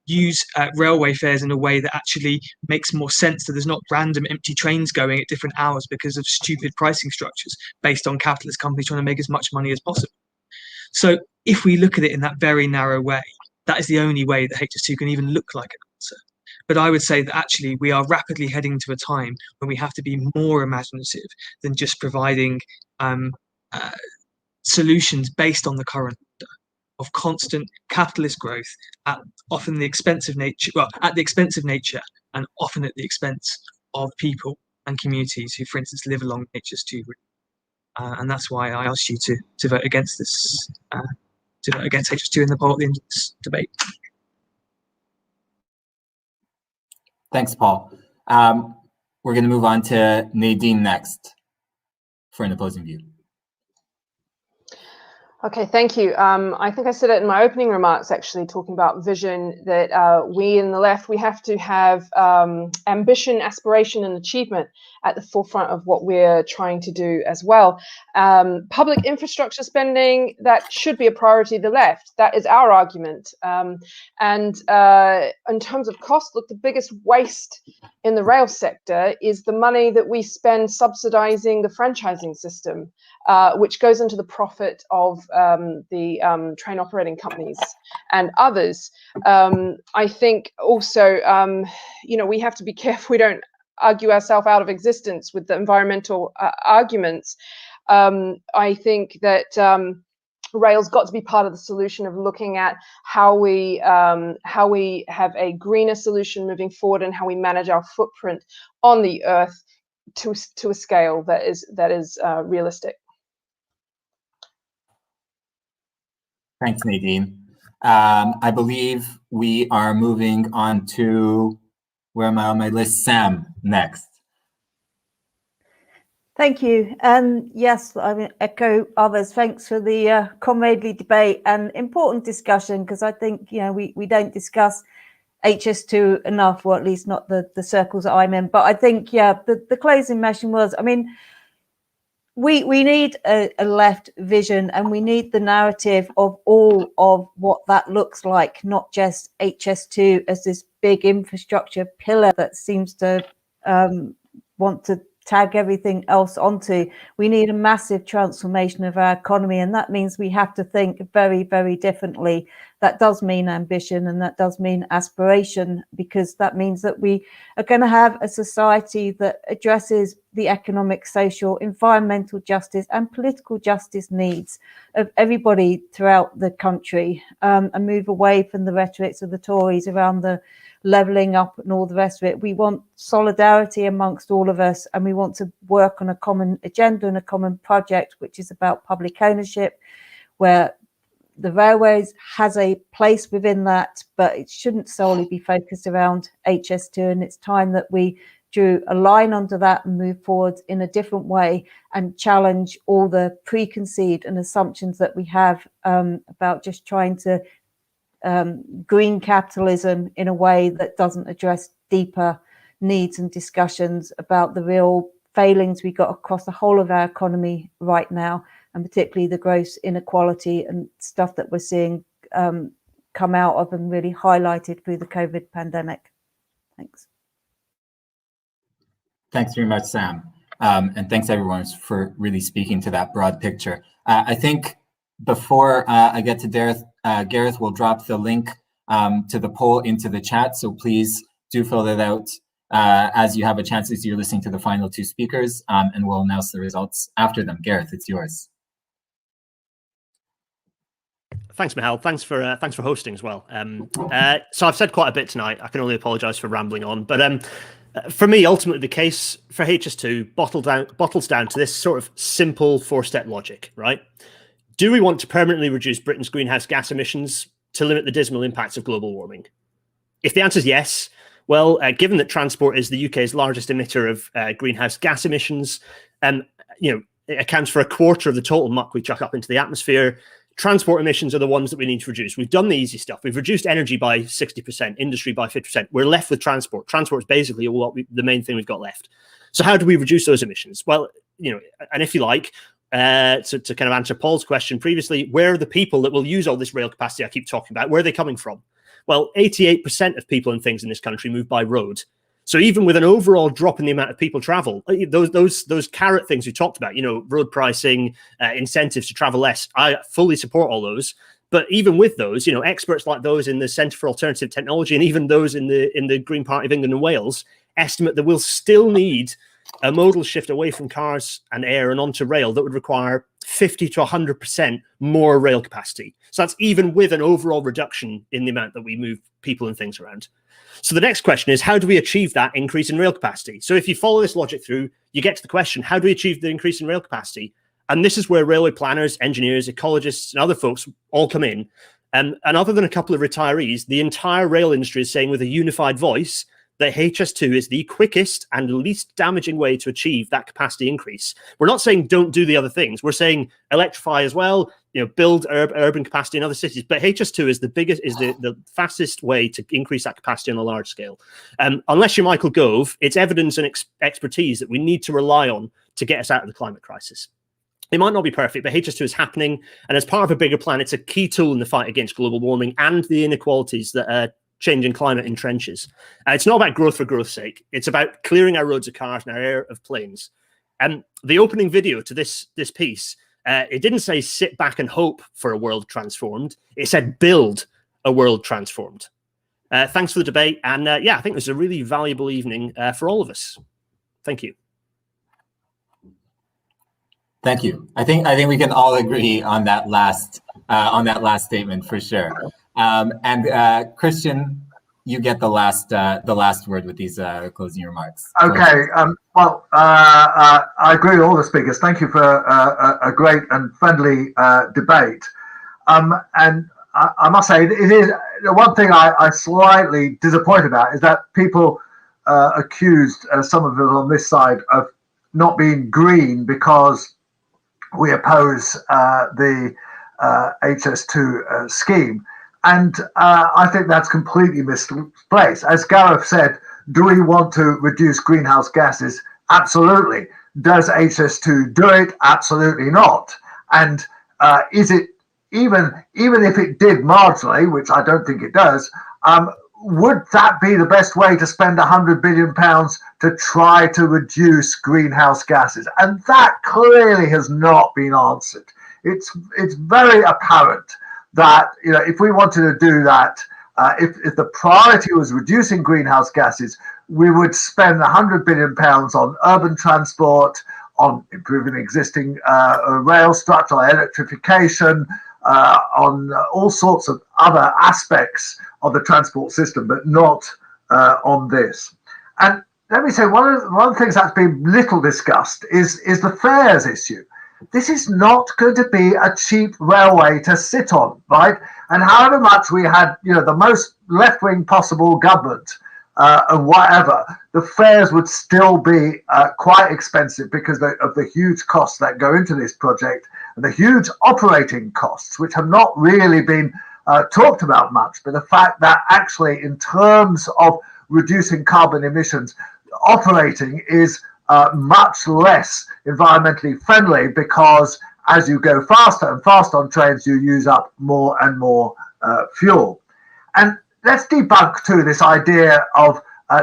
use railway fares in a way that actually makes more sense, so there's not random empty trains going at different hours because of stupid pricing structures based on capitalist companies trying to make as much money as possible. So if we look at it in that very narrow way, that is the only way that HS2 can even look like an answer. But I would say that actually we are rapidly heading to a time when we have to be more imaginative than just providing solutions based on the current order of constant capitalist growth at often the expense of nature, at the expense of nature, and often at the expense of people and communities who, for instance, live along HS2 route. And that's why I asked you to vote against this, to vote against HS2 in the poll at the end of this debate. Thanks, Paul. We're going to move on to Nadine next for an opposing view. Okay, thank you. I think I said it in my opening remarks, actually, talking about vision, that we in the left, we have to have ambition, aspiration, and achievement at the forefront of what we're trying to do as well. Public infrastructure spending, that should be a priority of the left. That is our argument. And in terms of cost, look, the biggest waste in the rail sector is the money that we spend subsidizing the franchising system, which goes into the profit of the train operating companies and others. I think also, we have to be careful we don't argue ourselves out of existence with the environmental arguments. I think that rail's got to be part of the solution of looking at how we have a greener solution moving forward, and how we manage our footprint on the earth to a scale that is realistic. Thanks, Nadine. I believe we are moving on to, where am I on my list? Sam next. Thank you. And yes, I mean, echo others. Thanks for the comradely debate and important discussion, because I think, we don't discuss HS2 enough, or at least not the circles that I'm in. But I think, the closing mention was, I mean, we need a left vision, and we need the narrative of all of what that looks like, not just HS2 as this big infrastructure pillar that seems to want to tag everything else onto. We need a massive transformation of our economy, and that means we have to think very, very differently. That does mean ambition, and that does mean aspiration, because that means that we are going to have a society that addresses the economic, social, environmental justice and political justice needs of everybody throughout the country, and move away from the rhetorics of the Tories around the levelling up and all the rest of it. We want solidarity amongst all of us, and we want to work on a common agenda and a common project, which is about public ownership, where the railways has a place within that, but it shouldn't solely be focused around HS2. And it's time that we drew a line under that and move forward in a different way, and challenge all the preconceived and assumptions that we have about just trying to green capitalism in a way that doesn't address deeper needs and discussions about the real failings we got across the whole of our economy right now, and particularly the gross inequality and stuff that we're seeing come out of and really highlighted through the COVID pandemic. Thanks. Thanks very much, Sam. And thanks everyone for really speaking to that broad picture. I think before I get to Gareth will drop the link to the poll into the chat, so please do fill that out as you have a chance, as you're listening to the final two speakers, and we'll announce the results after them. Gareth, it's yours. Thanks, Michal. Thanks for hosting as well. So I've said quite a bit tonight. I can only apologise for rambling on, but For me, ultimately, the case for HS2 bottles down to this sort of simple four-step logic, right? Do we want to permanently reduce Britain's greenhouse gas emissions to limit the dismal impacts of global warming? If the answer is yes, well, given that transport is the UK's largest emitter of greenhouse gas emissions, it accounts for a quarter of the total muck we chuck up into the atmosphere. Transport emissions are the ones that we need to reduce. We've done the easy stuff. We've reduced energy by 60%, industry by 50%. We're left with transport. Transport is basically the main thing we've got left. So how do we reduce those emissions? Well, and if you like, to kind of answer Paul's question previously, where are the people that will use all this rail capacity I keep talking about? Where are they coming from? Well, 88% of people and things in this country move by road. So even with an overall drop in the amount of people travel, those carrot things we talked about, road pricing, incentives to travel less, I fully support all those. But even with those, experts like those in the Centre for Alternative Technology and even those in the Green Party of England and Wales estimate that we'll still need a modal shift away from cars and air and onto rail that would require 50 to 100% more rail capacity. So that's even with an overall reduction in the amount that we move people and things around. So the next question is, how do we achieve that increase in rail capacity? So if you follow this logic through, you get to the question, how do we achieve the increase in rail capacity? And this is where railway planners, engineers, ecologists, and other folks all come in. And other than a couple of retirees, the entire rail industry is saying with a unified voice that HS2 is the quickest and least damaging way to achieve that capacity increase. We're not saying don't do the other things. We're saying electrify as well, build urban capacity in other cities. But HS2 is the fastest way to increase that capacity on a large scale. Unless you're Michael Gove, it's evidence and expertise that we need to rely on to get us out of the climate crisis. It might not be perfect, but HS2 is happening. And as part of a bigger plan, it's a key tool in the fight against global warming and the inequalities that changing climate entrenches. It's not about growth for growth's sake. It's about clearing our roads of cars and our air of planes. And the opening video to this piece, it didn't say sit back and hope for a world transformed. It said build a world transformed. Thanks for the debate. And I think it was a really valuable evening for all of us. Thank you. Thank you. I think we can all agree on that last statement for sure. And Christian, you get the last word with these closing remarks. Okay. I agree with all the speakers. Thank you for a great and friendly debate. And I must say, it is the one thing I slightly disappointed about is that people accused some of us on this side of not being green because we oppose the HS2 scheme. And I think that's completely misplaced. As Gareth said, do we want to reduce greenhouse gases? Absolutely. Does HS2 do it? Absolutely not. And is it, even if it did marginally, which I don't think it does, would that be the best way to spend £100 billion to try to reduce greenhouse gases? And that clearly has not been answered. It's very apparent that if we wanted to do that, if the priority was reducing greenhouse gases, we would spend £100 billion on urban transport, on improving existing rail structure, electrification, on all sorts of other aspects of the transport system, but not on this. And let me say, one of the things that's been little discussed is the fares issue. This is not going to be a cheap railway to sit on, right? And however much we had, the most left-wing possible government and whatever, the fares would still be quite expensive because of the huge costs that go into this project and the huge operating costs, which have not really been talked about much. But the fact that actually, in terms of reducing carbon emissions, operating is much less environmentally friendly because as you go faster and faster on trains, you use up more and more fuel. And let's debunk too this idea of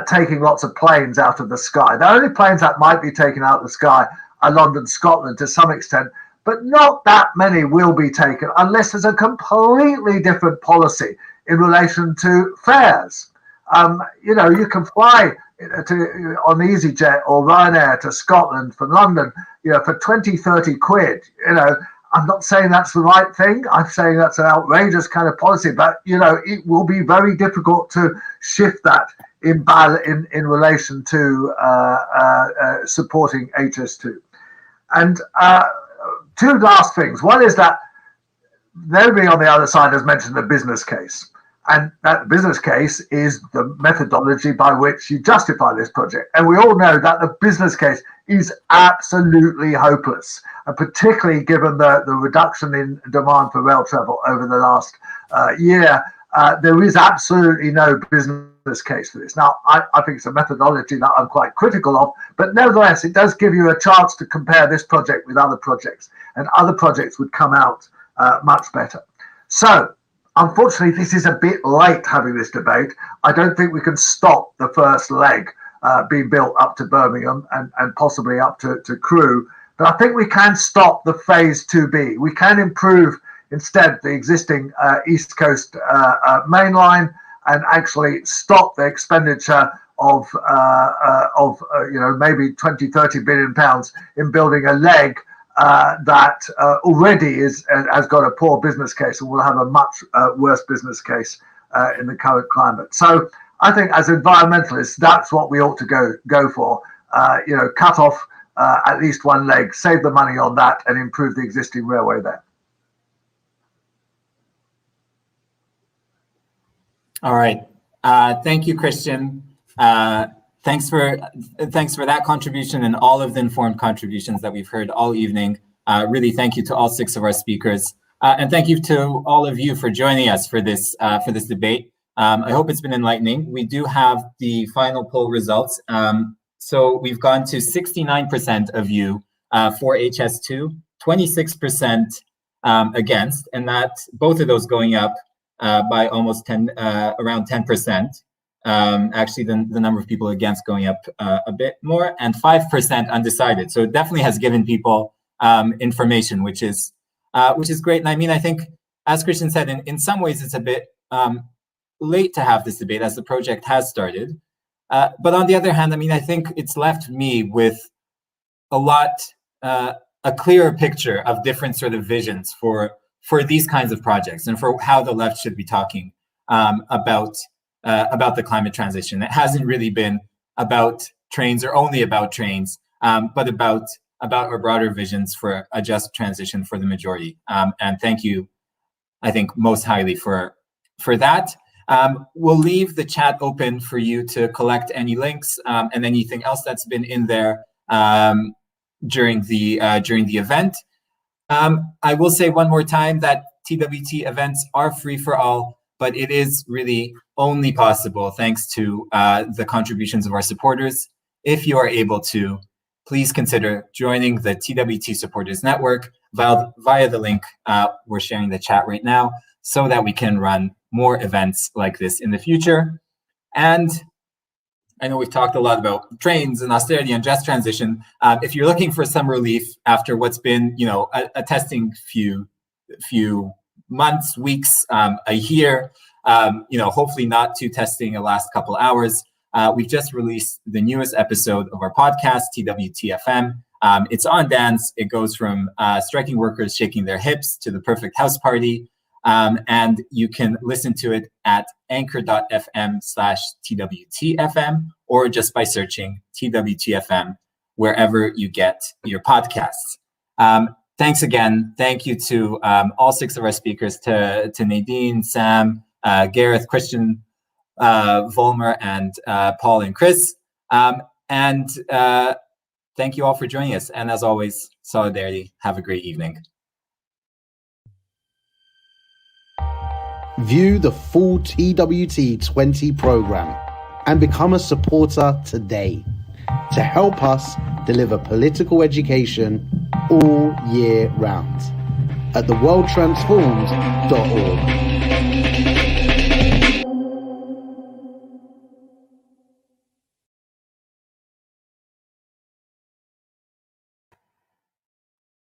taking lots of planes out of the sky. The only planes that might be taken out of the sky are London, Scotland to some extent, but not that many will be taken unless there's a completely different policy in relation to fares. You can fly on EasyJet or Ryanair to Scotland from London, for 20, 30 quid. I'm not saying that's the right thing. I'm saying that's an outrageous kind of policy, but it will be very difficult to shift that in relation to supporting HS2. And two last things. One is that nobody on the other side has mentioned the business case. And that business case is the methodology by which you justify this project. And we all know that the business case is absolutely hopeless, and particularly given the reduction in demand for rail travel over the last year. There is absolutely no business case for this. Now, I think it's a methodology that I'm quite critical of, but nevertheless, it does give you a chance to compare this project with other projects, and other projects would come out much better. So, unfortunately, this is a bit late having this debate. I don't think we can stop the first leg being built up to Birmingham and possibly up to Crewe. But I think we can stop the phase 2B. We can improve instead the existing East Coast main line and actually stop the expenditure of maybe 20-30 billion pounds in building a leg that already has got a poor business case and will have a much worse business case in the current climate. So I think as environmentalists, that's what we ought to go for. Cut off at least one leg, save the money on that, and improve the existing railway there. All right. Thank you, Christian. Thanks for that contribution and all of the informed contributions that we've heard all evening. Really, thank you to all 6 of our speakers, and thank you to all of you for joining us for this debate. I hope it's been enlightening. We do have the final poll results. So we've gone to 69% of you for HS2, 26% against, and that both of those going up by almost around 10%. Actually, the number of people against going up a bit more, and 5% undecided. So it definitely has given people information, which is great. And I mean, I think, as Christian said, in some ways it's a bit late to have this debate as the project has started. But on the other hand, I mean, I think it's left me with a clearer picture of different sort of visions for these kinds of projects and for how the left should be talking about the climate transition. It hasn't really been about trains or only about trains, but about our broader visions for a just transition for the majority. And thank you, I think, most highly for that. We'll leave the chat open for you to collect any links and anything else that's been in there during the event. I will say one more time that TWT events are free for all, but it is really only possible thanks to the contributions of our supporters. If you are able to, please consider joining the TWT Supporters Network via the link we're sharing in the chat right now, so that we can run more events like this in the future. And I know we've talked a lot about trains and austerity and just transition. If you're looking for some relief after what's been, a testing few months, weeks, a year, hopefully not too testing the last couple hours, we've just released the newest episode of our podcast, TWT FM. It's on dance. It goes from striking workers shaking their hips to the perfect house party. And you can listen to it at anchor.fm/TWTFM or just by searching TWTFM wherever you get your podcasts. Thanks again. Thank you to all 6 of our speakers, to Nadine, Sam, Gareth, Christian, Volmer, and Paul and Chris. And thank you all for joining us. And as always, solidarity. Have a great evening. View the full TWT20 program and become a supporter today to help us deliver political education all year round at theworldtransformed.org.